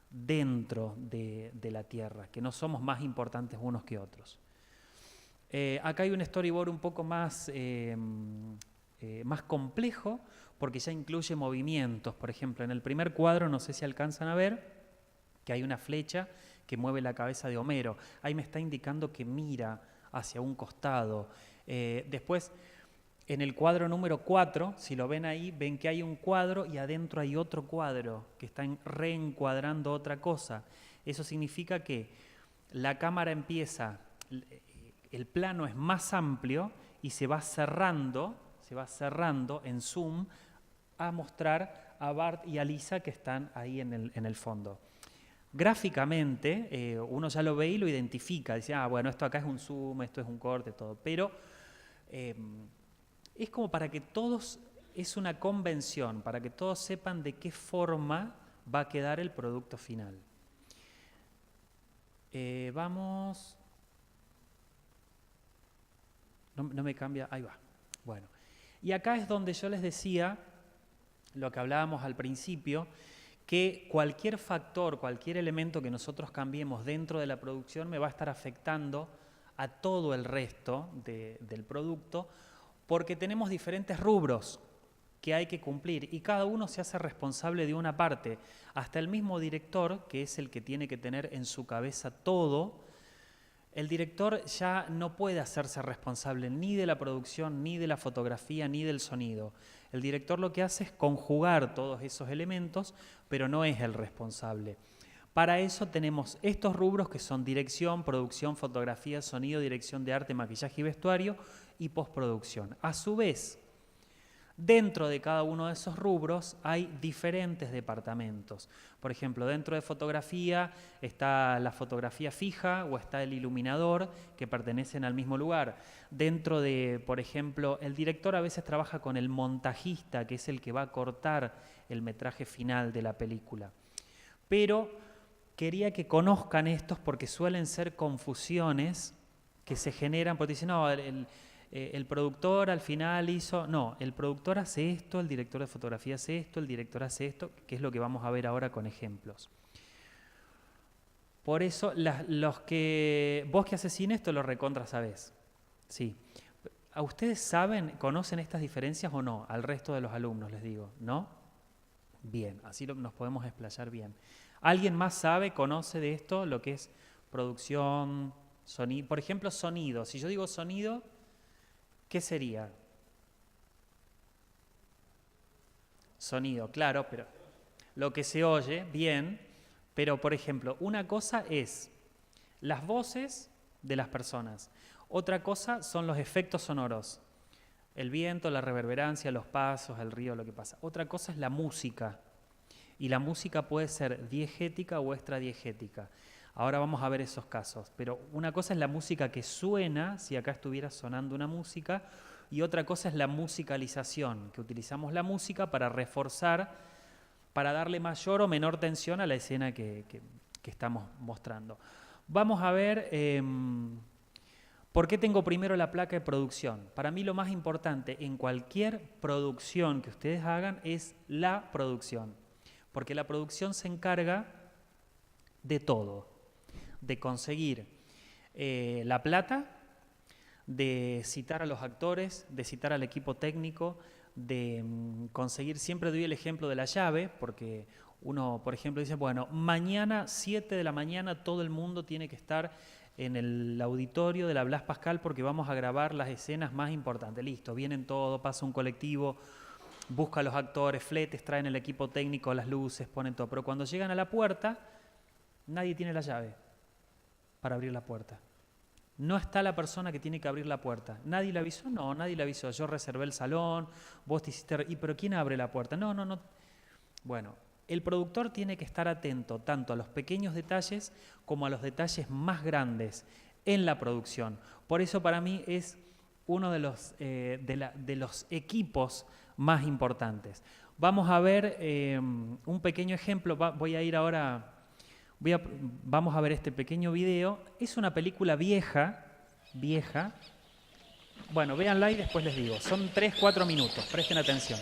A: dentro de la tierra, que no somos más importantes unos que otros. Acá hay un storyboard un poco más complejo porque ya incluye movimientos. Por ejemplo, en el primer cuadro, no sé si alcanzan a ver, que hay una flecha que mueve la cabeza de Homero. Ahí me está indicando que mira hacia un costado. Después, en el cuadro número 4, si lo ven ahí, ven que hay un cuadro y adentro hay otro cuadro que están reencuadrando otra cosa. Eso significa que la cámara empieza, el plano es más amplio y se va cerrando en zoom a mostrar a Bart y a Lisa que están ahí en el fondo. Gráficamente, uno ya lo ve y lo identifica, dice, bueno, esto acá es un zoom, esto es un corte, todo, pero es como para que todos, es una convención, para que todos sepan de qué forma va a quedar el producto final. Vamos, no me cambia, ahí va, bueno. Y acá es donde yo les decía, lo que hablábamos al principio, que cualquier factor, cualquier elemento que nosotros cambiemos dentro de la producción me va a estar afectando a todo el resto del producto, porque tenemos diferentes rubros que hay que cumplir y cada uno se hace responsable de una parte. Hasta el mismo director, que es el que tiene que tener en su cabeza todo, el director ya no puede hacerse responsable ni de la producción, ni de la fotografía, ni del sonido. El director lo que hace es conjugar todos esos elementos, pero no es el responsable. Para eso tenemos estos rubros que son dirección, producción, fotografía, sonido, dirección de arte, maquillaje y vestuario y postproducción. A su vez, dentro de cada uno de esos rubros hay diferentes departamentos. Por ejemplo, dentro de fotografía está la fotografía fija o está el iluminador, que pertenecen al mismo lugar. Dentro de, por ejemplo, el director a veces trabaja con el montajista, que es el que va a cortar el metraje final de la película. Pero quería que conozcan estos porque suelen ser confusiones que se generan, porque dicen, no, el productor al final hizo... No, el productor hace esto, el director de fotografía hace esto, el director hace esto, que es lo que vamos a ver ahora con ejemplos. Por eso, vos que haces cine, esto lo recontra sabés. Sí. ¿A ustedes saben, conocen estas diferencias o no? Al resto de los alumnos les digo, ¿no? Bien, así nos podemos explayar bien. ¿Alguien más sabe, conoce de esto lo que es producción, sonido? Por ejemplo, sonido. Si yo digo sonido, ¿qué sería? Sonido, claro, pero lo que se oye, bien, Pero, por ejemplo, una cosa es las voces de las personas. Otra cosa son los efectos sonoros. El viento, la reverberancia, los pasos, el río, lo que pasa. Otra cosa es la música. Y la música puede ser diegética o extradiegética. Ahora vamos a ver esos casos. Pero una cosa es la música que suena, si acá estuviera sonando una música, y otra cosa es la musicalización, que utilizamos la música para reforzar, para darle mayor o menor tensión a la escena que estamos mostrando. Vamos a ver por qué tengo primero la placa de producción. Para mí lo más importante en cualquier producción que ustedes hagan es la producción, porque la producción se encarga de todo, de conseguir la plata, de citar a los actores, de citar al equipo técnico, de conseguir, siempre doy el ejemplo de la llave, porque uno, por ejemplo, dice, bueno, mañana 7 de la mañana todo el mundo tiene que estar en el auditorio de la Blas Pascal porque vamos a grabar las escenas más importantes. Listo, vienen todos, pasa un colectivo, busca a los actores, fletes, traen el equipo técnico, las luces, ponen todo. Pero cuando llegan a la puerta, nadie tiene la llave para abrir la puerta. No está la persona que tiene que abrir la puerta. ¿Nadie le avisó? No, nadie le avisó. Yo reservé el salón, vos te hiciste... ¿Pero quién abre la puerta? No. Bueno, el productor tiene que estar atento tanto a los pequeños detalles como a los detalles más grandes en la producción. Por eso para mí es uno de los equipos más importantes. Vamos a ver un pequeño ejemplo. Voy a ir ahora... Vamos a ver este pequeño video. Es una película vieja. Bueno, véanla y después les digo. Son 3-4 minutos, presten atención.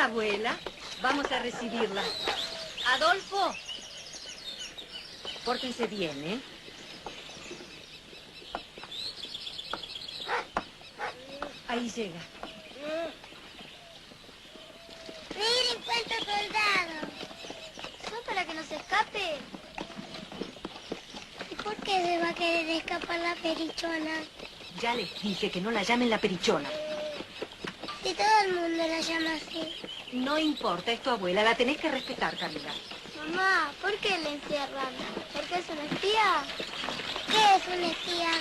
B: Abuela, vamos a recibirla. Adolfo, pórtense bien, ¿eh? Ahí llega.
C: Reír impuesto, soldado. ¿Son para que no se escape? ¿Y por qué se va a querer escapar la perichona?
B: Ya les dije que no la llamen la perichona.
C: Si todo el mundo la llama así.
B: No importa, es tu abuela, la tenés que respetar, Camila.
C: Mamá, ¿por qué la encierran? ¿Porque es una espía? ¿Qué es una espía?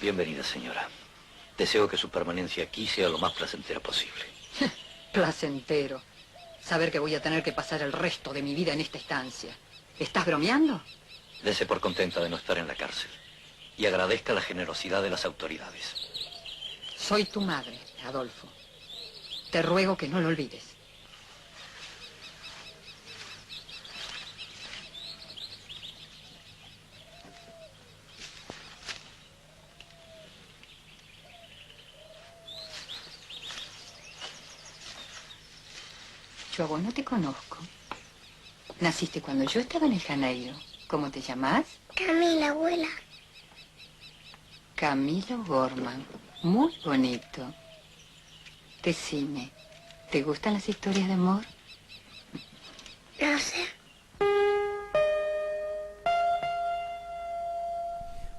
D: Bienvenida, señora. Deseo que su permanencia aquí sea lo más placentera posible.
B: Placentero. Saber que voy a tener que pasar el resto de mi vida en esta estancia. ¿Estás bromeando?
D: Dese por contenta de no estar en la cárcel. Y agradezca la generosidad de las autoridades.
B: Soy tu madre, Adolfo. Te ruego que no lo olvides. Yo a vos no te conozco. Naciste cuando yo estaba en el Janeiro. ¿Cómo te llamás?
C: Camila, abuela.
B: Camilo Gorman. Muy bonito. Decime, ¿te gustan las historias de amor?
C: No sé.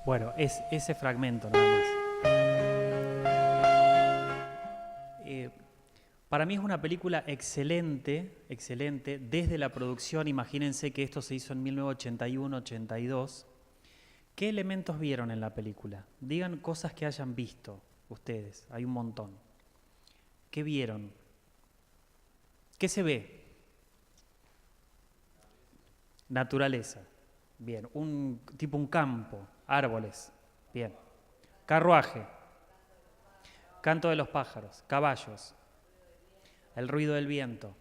A: Bueno, es ese fragmento nada más. Para mí es una película excelente, excelente, desde la producción. Imagínense que esto se hizo en 1981-82. ¿Qué elementos vieron en la película? Digan cosas que hayan visto ustedes, hay un montón. ¿Qué vieron? ¿Qué se ve? Naturaleza. Bien. Tipo un campo, árboles. Bien. Carruaje. Canto de los pájaros, caballos. El ruido del viento.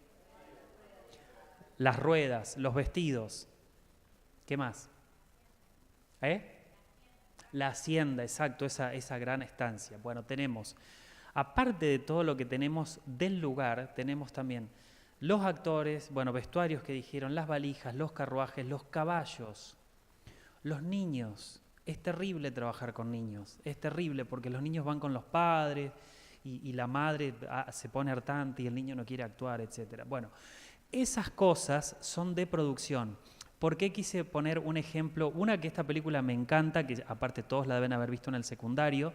A: Las ruedas, los vestidos. ¿Qué más? La hacienda, exacto, esa gran estancia. Bueno, tenemos, aparte de todo lo que tenemos del lugar, tenemos también los actores, bueno, vestuarios que dijeron, las valijas, los carruajes, los caballos, los niños. Es terrible trabajar con niños, es terrible porque los niños van con los padres y la madre se pone hartante y el niño no quiere actuar, etc. Bueno, esas cosas son de producción. ¿Por qué quise poner un ejemplo? Una que esta película me encanta, que aparte todos la deben haber visto en el secundario,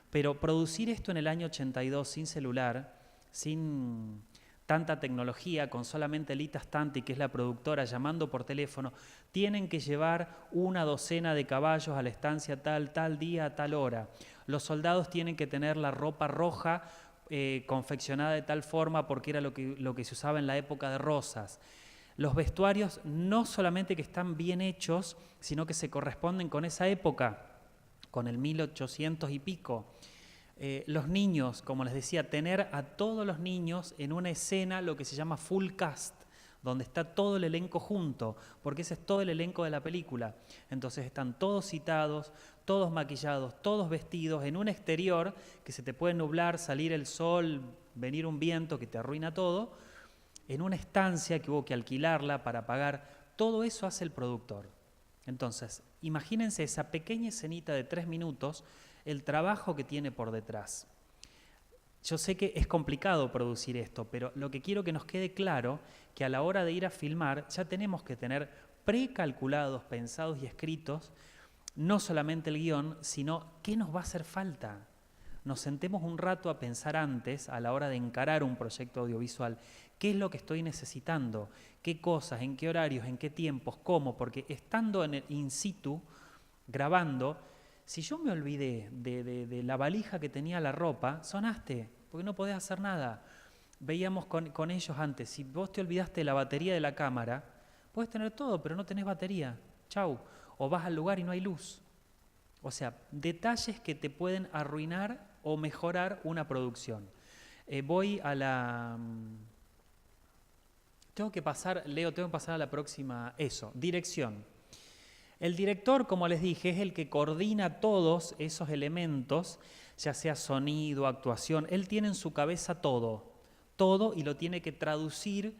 A: pero producir esto en el año 82 sin celular, sin tanta tecnología, con solamente Lita Stanti, que es la productora, llamando por teléfono, tienen que llevar una docena de caballos a la estancia tal día, a tal hora. Los soldados tienen que tener la ropa roja confeccionada de tal forma porque era lo que se usaba en la época de Rosas. Los vestuarios no solamente que están bien hechos, sino que se corresponden con esa época, con el 1800 y pico. Los niños, como les decía, tener a todos los niños en una escena, lo que se llama full cast, donde está todo el elenco junto, porque ese es todo el elenco de la película. Entonces están todos citados, todos maquillados, todos vestidos en un exterior que se te puede nublar, salir el sol, venir un viento que te arruina todo, en una estancia que hubo que alquilarla para pagar. Todo eso hace el productor. Entonces, imagínense esa pequeña escenita de 3 minutos, el trabajo que tiene por detrás. Yo sé que es complicado producir esto, pero lo que quiero que nos quede claro, que a la hora de ir a filmar ya tenemos que tener precalculados, pensados y escritos, no solamente el guión, sino qué nos va a hacer falta. Nos sentemos un rato a pensar antes, a la hora de encarar un proyecto audiovisual, qué es lo que estoy necesitando, qué cosas, en qué horarios, en qué tiempos, cómo, porque estando en el in situ, grabando, si yo me olvidé de la valija que tenía la ropa, sonaste, porque no podés hacer nada. Veíamos con ellos antes, si vos te olvidaste de la batería de la cámara, podés tener todo, pero no tenés batería, chau, o vas al lugar y no hay luz. O sea, detalles que te pueden arruinar o mejorar una producción. Voy a la... Tengo que pasar a la próxima, dirección. El director, como les dije, es el que coordina todos esos elementos, ya sea sonido, actuación. Él tiene en su cabeza todo, y lo tiene que traducir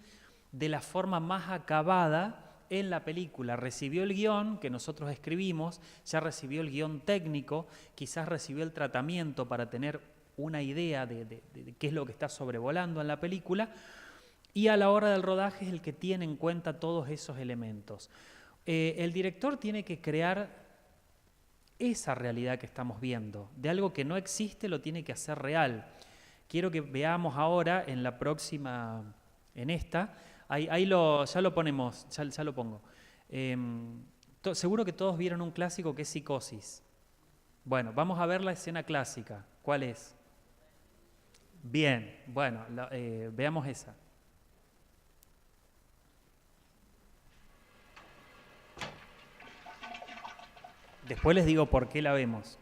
A: de la forma más acabada en la película. Recibió el guión que nosotros escribimos, ya recibió el guión técnico, quizás recibió el tratamiento para tener una idea de qué es lo que está sobrevolando en la película, y a la hora del rodaje es el que tiene en cuenta todos esos elementos. El director tiene que crear esa realidad que estamos viendo. De algo que no existe lo tiene que hacer real. Quiero que veamos ahora en la próxima, en esta, ya lo ponemos, ya lo pongo. Seguro que todos vieron un clásico que es Psicosis. Bueno, vamos a ver la escena clásica. ¿Cuál es? Bien, bueno, veamos esa. Después les digo por qué la vemos.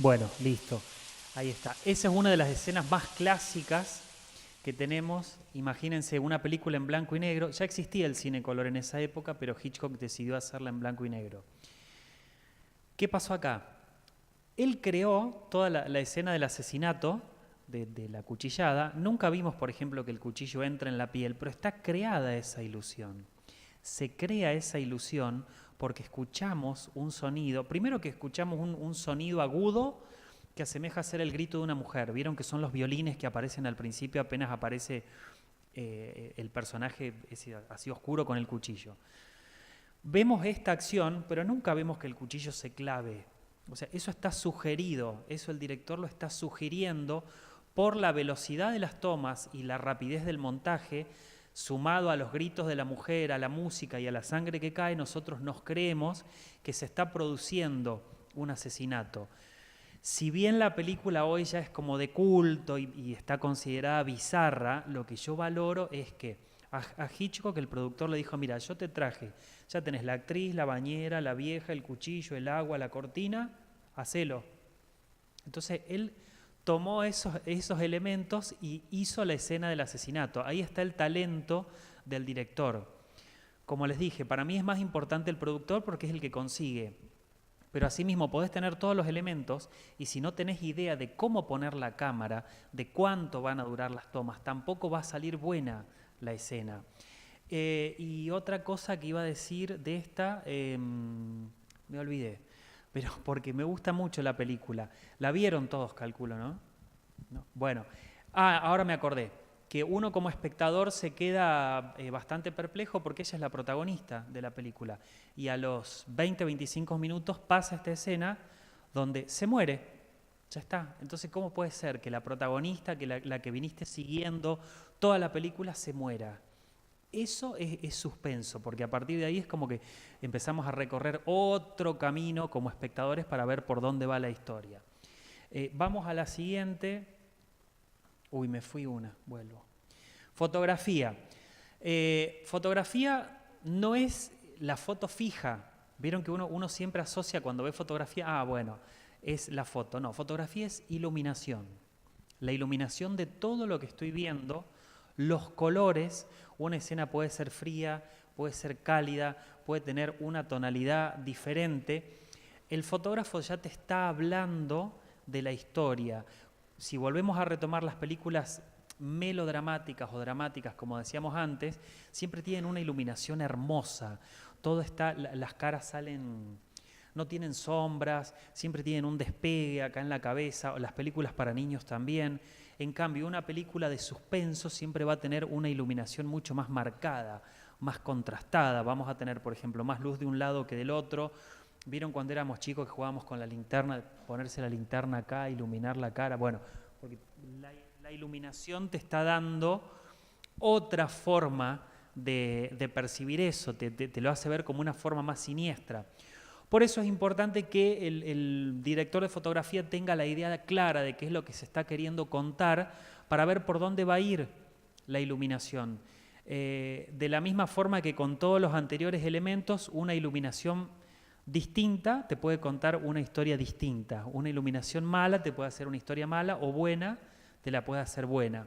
A: Bueno, listo. Ahí está. Esa es una de las escenas más clásicas que tenemos. Imagínense una película en blanco y negro. Ya existía el cine color en esa época, pero Hitchcock decidió hacerla en blanco y negro. ¿Qué pasó acá? Él creó toda la escena del asesinato, de la cuchillada. Nunca vimos, por ejemplo, que el cuchillo entra en la piel, pero está creada esa ilusión. Se crea esa ilusión porque escuchamos un sonido. Primero que escuchamos un sonido agudo que asemeja a ser el grito de una mujer. Vieron que son los violines que aparecen al principio, apenas aparece el personaje así oscuro con el cuchillo. Vemos esta acción, pero nunca vemos que el cuchillo se clave. O sea, eso está sugerido, eso el director lo está sugiriendo por la velocidad de las tomas y la rapidez del montaje, sumado a los gritos de la mujer, a la música y a la sangre que cae, nosotros nos creemos que se está produciendo un asesinato. Si bien la película hoy ya es como de culto y está considerada bizarra, lo que yo valoro es que a Hitchcock el productor le dijo, mira, yo te traje, ya tenés la actriz, la bañera, la vieja, el cuchillo, el agua, la cortina, hacelo. Entonces él tomó esos elementos y hizo la escena del asesinato. Ahí está el talento del director. Como les dije, para mí es más importante el productor porque es el que consigue. Pero asimismo podés tener todos los elementos y si no tenés idea de cómo poner la cámara, de cuánto van a durar las tomas, tampoco va a salir buena la escena. Y otra cosa que iba a decir de esta, me olvidé, pero porque me gusta mucho la película. La vieron todos, calculo, ¿no? ¿No? Bueno, ahora me acordé que uno como espectador se queda bastante perplejo porque ella es la protagonista de la película y a los 20-25 minutos pasa esta escena donde se muere, ya está. Entonces, ¿cómo puede ser que la protagonista, que la que viniste siguiendo toda la película, se muera? Eso es suspenso, porque a partir de ahí es como que empezamos a recorrer otro camino como espectadores para ver por dónde va la historia. Vamos a la siguiente. Uy, me fui una, vuelvo. Fotografía. Fotografía no es la foto fija. Vieron que uno siempre asocia cuando ve fotografía, bueno, es la foto. No, fotografía es iluminación. La iluminación de todo lo que estoy viendo, los colores. Una escena puede ser fría, puede ser cálida, puede tener una tonalidad diferente. El fotógrafo ya te está hablando de la historia. Si volvemos a retomar las películas melodramáticas o dramáticas, como decíamos antes, siempre tienen una iluminación hermosa. Todo está, las caras salen, no tienen sombras, siempre tienen un despegue acá en la cabeza, o las películas para niños también. En cambio, una película de suspenso siempre va a tener una iluminación mucho más marcada, más contrastada. Vamos a tener, por ejemplo, más luz de un lado que del otro. ¿Vieron cuando éramos chicos que jugábamos con la linterna, ponerse la linterna acá, iluminar la cara? Bueno, porque la iluminación te está dando otra forma de percibir eso, te lo hace ver como una forma más siniestra. Por eso es importante que el director de fotografía tenga la idea clara de qué es lo que se está queriendo contar para ver por dónde va a ir la iluminación. De la misma forma que con todos los anteriores elementos, una iluminación distinta te puede contar una historia distinta. Una iluminación mala te puede hacer una historia mala o buena te la puede hacer buena.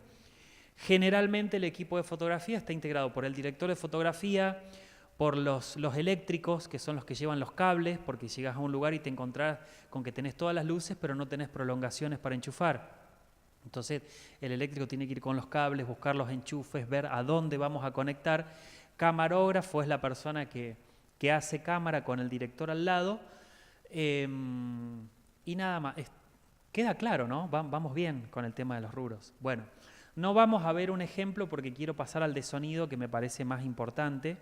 A: Generalmente el equipo de fotografía está integrado por el director de fotografía, por los eléctricos, que son los que llevan los cables, porque llegas a un lugar y te encontrás con que tenés todas las luces, pero no tenés prolongaciones para enchufar. Entonces el eléctrico tiene que ir con los cables, buscar los enchufes, ver a dónde vamos a conectar. Camarógrafo es la persona que hace cámara con el director al lado. Y nada más. Queda claro, ¿no? Vamos bien con el tema de los rubros. Bueno, no vamos a ver un ejemplo porque quiero pasar al de sonido, que me parece más importante.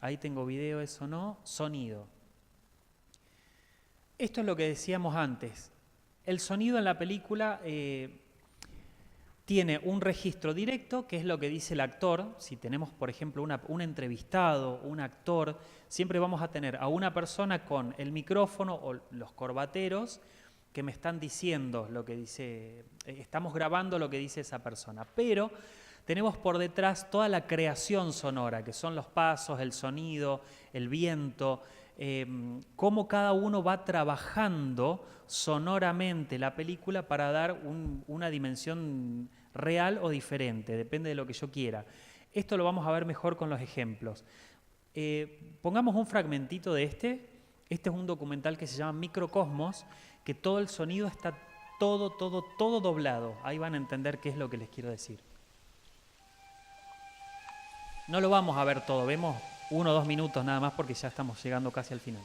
A: Ahí tengo video, eso no. Sonido. Esto es lo que decíamos antes. El sonido en la película tiene un registro directo, que es lo que dice el actor. Si tenemos, por ejemplo, un entrevistado, un actor, siempre vamos a tener a una persona con el micrófono o los corbateros que me están diciendo lo que dice, estamos grabando lo que dice esa persona. Pero tenemos por detrás toda la creación sonora, que son los pasos, el sonido, el viento, cómo cada uno va trabajando sonoramente la película para dar una dimensión real o diferente, depende de lo que yo quiera. Esto lo vamos a ver mejor con los ejemplos. Pongamos un fragmentito de este. Este es un documental que se llama Microcosmos, que todo el sonido está todo doblado. Ahí van a entender qué es lo que les quiero decir. No lo vamos a ver todo, vemos 1 o 2 minutos nada más porque ya estamos llegando casi al final.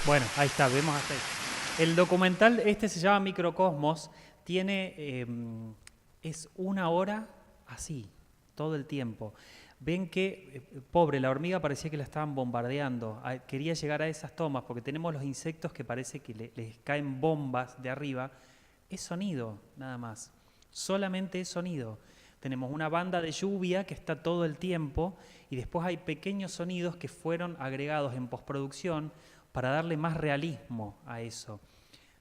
A: Bueno, ahí está, vemos hasta ahí. El documental, este se llama Microcosmos, tiene, es 1 hora así, todo el tiempo. Ven que, pobre, la hormiga parecía que la estaban bombardeando. Quería llegar a esas tomas porque tenemos los insectos que parece que les caen bombas de arriba. Es sonido, nada más. Solamente es sonido. Tenemos una banda de lluvia que está todo el tiempo y después hay pequeños sonidos que fueron agregados en postproducción para darle más realismo a eso.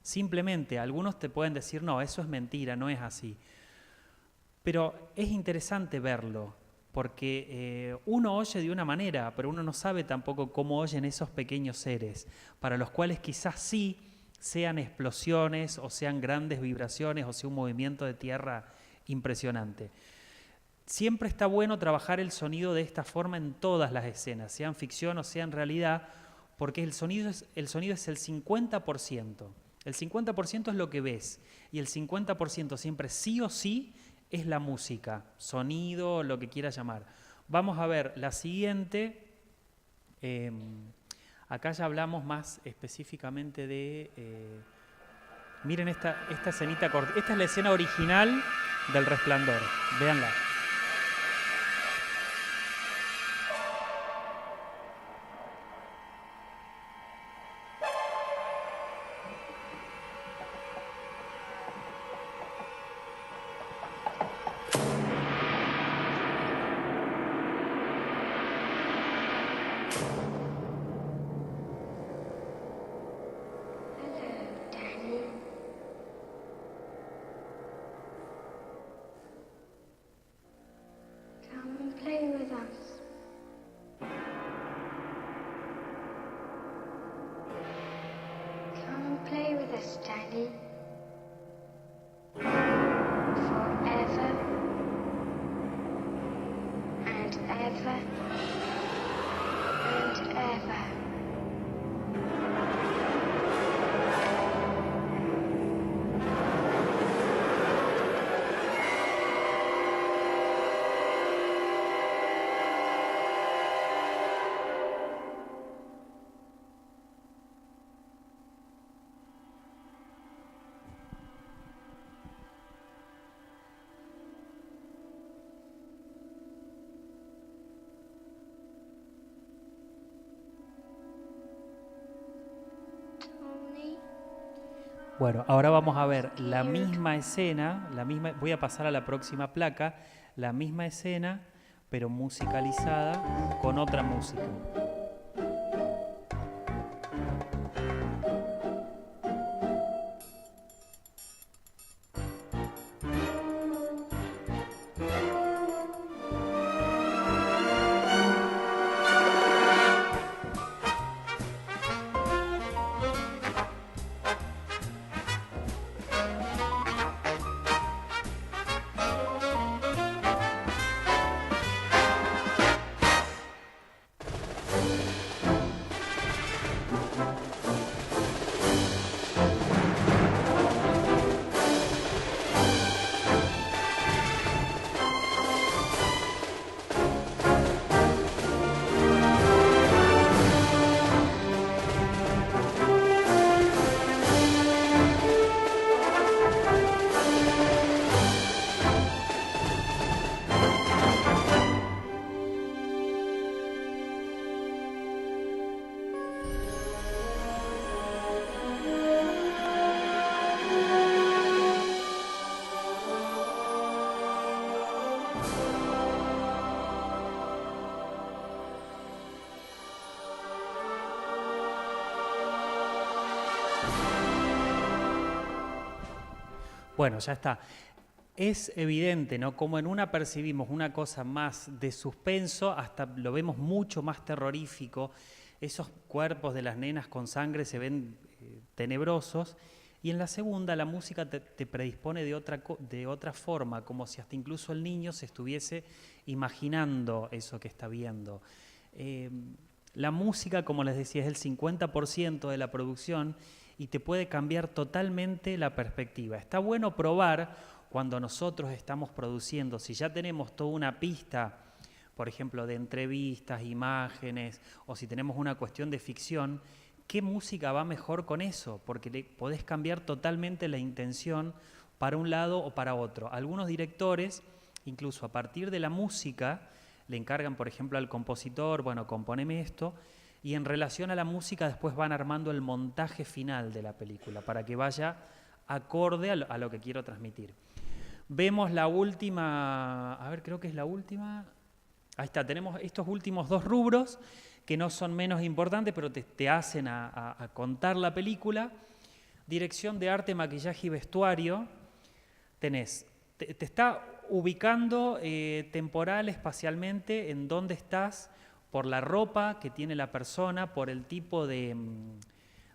A: Simplemente, algunos te pueden decir, no, eso es mentira, no es así. Pero es interesante verlo, porque uno oye de una manera, pero uno no sabe tampoco cómo oyen esos pequeños seres, para los cuales quizás sí sean explosiones, o sean grandes vibraciones, o sea un movimiento de tierra impresionante. Siempre está bueno trabajar el sonido de esta forma en todas las escenas, sean ficción o sean realidad, porque el sonido es el 50%. El 50% es lo que ves, y el 50% siempre sí o sí es la música, sonido, lo que quieras llamar. Vamos a ver la siguiente. Acá ya hablamos más específicamente de... miren esta escenita corta. Esta es la escena original del Resplandor. Véanla.
C: Play with us. Come and play with us, Danny. Forever and ever and ever.
A: Bueno, ahora vamos a ver la misma escena, voy a pasar a la próxima placa, la misma escena, pero musicalizada con otra música. Bueno, ya está. Es evidente, ¿no? Como en una percibimos una cosa más de suspenso, hasta lo vemos mucho más terrorífico. Esos cuerpos de las nenas con sangre se ven tenebrosos. Y en la segunda la música te predispone de otra forma, como si hasta incluso el niño se estuviese imaginando eso que está viendo. La música, como les decía, es el 50% de la producción y te puede cambiar totalmente la perspectiva. Está bueno probar cuando nosotros estamos produciendo, si ya tenemos toda una pista, por ejemplo, de entrevistas, imágenes, o si tenemos una cuestión de ficción, ¿qué música va mejor con eso? Porque podés cambiar totalmente la intención para un lado o para otro. Algunos directores, incluso a partir de la música, le encargan, por ejemplo, al compositor, bueno, componeme esto, y en relación a la música después van armando el montaje final de la película para que vaya acorde a lo que quiero transmitir. Vemos la última, a ver, creo que es la última. Ahí está, tenemos estos últimos dos rubros que no son menos importantes, pero te hacen a contar la película. Dirección de arte, maquillaje y vestuario. Te está ubicando temporal, espacialmente, en dónde estás, por la ropa que tiene la persona, por el tipo de,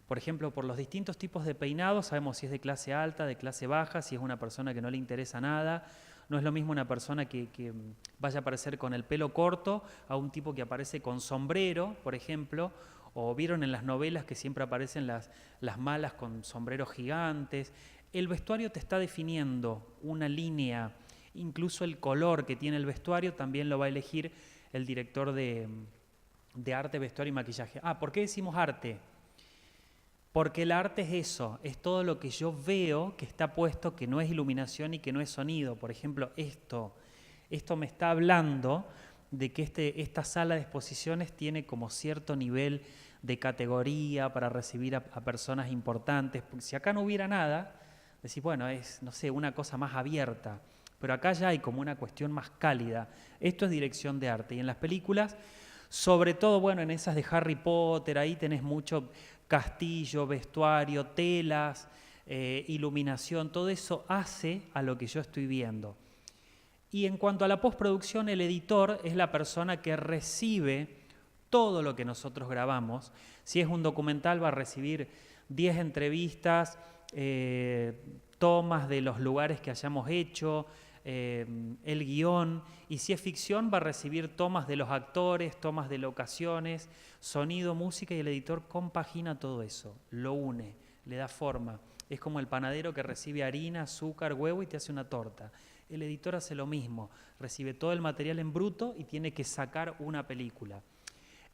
A: por ejemplo, por los distintos tipos de peinados. Sabemos si es de clase alta, de clase baja, si es una persona que no le interesa nada. No es lo mismo una persona que vaya a aparecer con el pelo corto a un tipo que aparece con sombrero, por ejemplo, o vieron en las novelas que siempre aparecen las malas con sombreros gigantes. El vestuario te está definiendo una línea, incluso el color que tiene el vestuario también lo va a elegir el director de arte, vestuario y maquillaje. ¿Por qué decimos arte? Porque el arte es eso, es todo lo que yo veo que está puesto, que no es iluminación y que no es sonido. Por ejemplo, esto me está hablando de que esta sala de exposiciones tiene como cierto nivel de categoría para recibir a personas importantes. Porque si acá no hubiera nada, decís, bueno, es, no sé, una cosa más abierta. Pero acá ya hay como una cuestión más cálida. Esto es dirección de arte. Y en las películas, sobre todo, bueno, en esas de Harry Potter, ahí tenés mucho castillo, vestuario, telas, iluminación, todo eso hace a lo que yo estoy viendo. Y en cuanto a la postproducción, el editor es la persona que recibe todo lo que nosotros grabamos. Si es un documental, va a recibir 10 entrevistas, tomas de los lugares que hayamos hecho, el guión, y si es ficción va a recibir tomas de los actores, tomas de locaciones, sonido, música, y el editor compagina todo eso, lo une, le da forma. Es como el panadero que recibe harina, azúcar, huevo y te hace una torta. El editor hace lo mismo, recibe todo el material en bruto y tiene que sacar una película.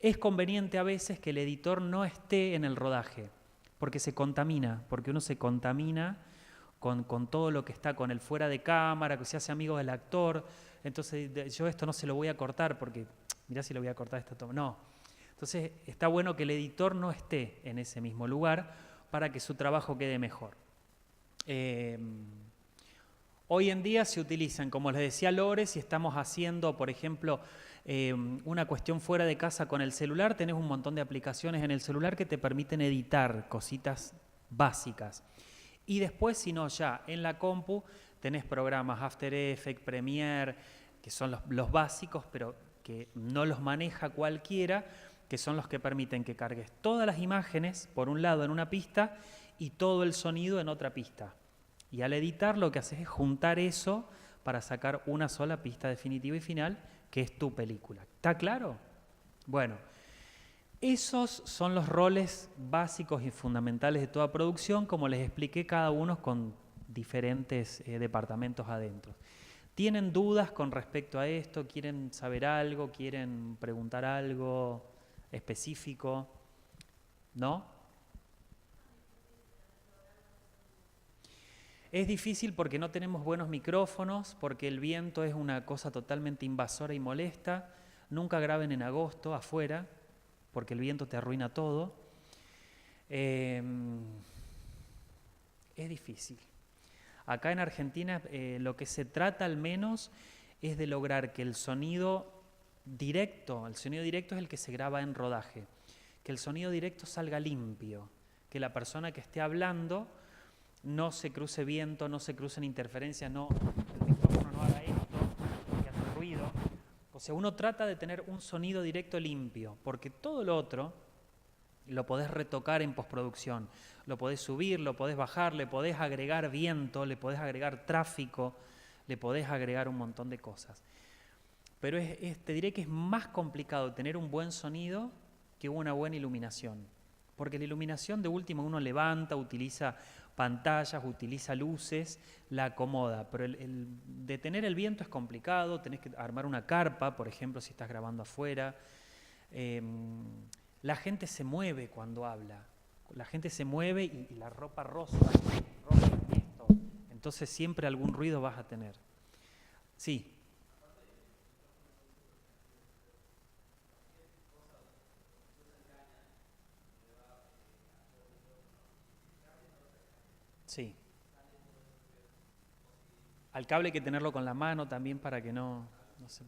A: Es conveniente a veces que el editor no esté en el rodaje, porque se contamina, porque uno se contamina con todo lo que está, con el fuera de cámara, que se hace amigo del actor. Entonces yo esto no se lo voy a cortar porque mirá si lo voy a cortar esta toma. No. Entonces está bueno que el editor no esté en ese mismo lugar para que su trabajo quede mejor. Hoy en día se utilizan, como les decía Lore, si estamos haciendo, por ejemplo, una cuestión fuera de casa con el celular, tenés un montón de aplicaciones en el celular que te permiten editar cositas básicas. Y después, si no, ya en la compu tenés programas After Effects, Premiere, que son los básicos, pero que no los maneja cualquiera, que son los que permiten que cargues todas las imágenes, por un lado, en una pista, y todo el sonido en otra pista. Y al editar lo que haces es juntar eso para sacar una sola pista definitiva y final, que es tu película. ¿Está claro? Bueno, esos son los roles básicos y fundamentales de toda producción, como les expliqué, cada uno con diferentes departamentos adentro. ¿Tienen dudas con respecto a esto? ¿Quieren saber algo? ¿Quieren preguntar algo específico? ¿No? Es difícil porque no tenemos buenos micrófonos, porque el viento es una cosa totalmente invasora y molesta. Nunca graben en agosto afuera, porque el viento te arruina todo. Es difícil. Acá en Argentina lo que se trata al menos es de lograr que el sonido directo es el que se graba en rodaje, que el sonido directo salga limpio, que la persona que esté hablando no se cruce viento, no se crucen interferencias, no, el micrófono no haga esto, que hace ruido. O sea, uno trata de tener un sonido directo limpio, porque todo lo otro lo podés retocar en postproducción, lo podés subir, lo podés bajar, le podés agregar viento, le podés agregar tráfico, le podés agregar un montón de cosas. Pero te diré que es más complicado tener un buen sonido que una buena iluminación, porque la iluminación de último uno levanta, utiliza pantallas, utiliza luces, la acomoda, pero detener el viento es complicado, tenés que armar una carpa, por ejemplo, si estás grabando afuera. La gente se mueve cuando habla. La gente se mueve y la ropa roza esto. Entonces siempre algún ruido vas a tener. Sí. Sí. Al cable hay que tenerlo con la mano también para que no se...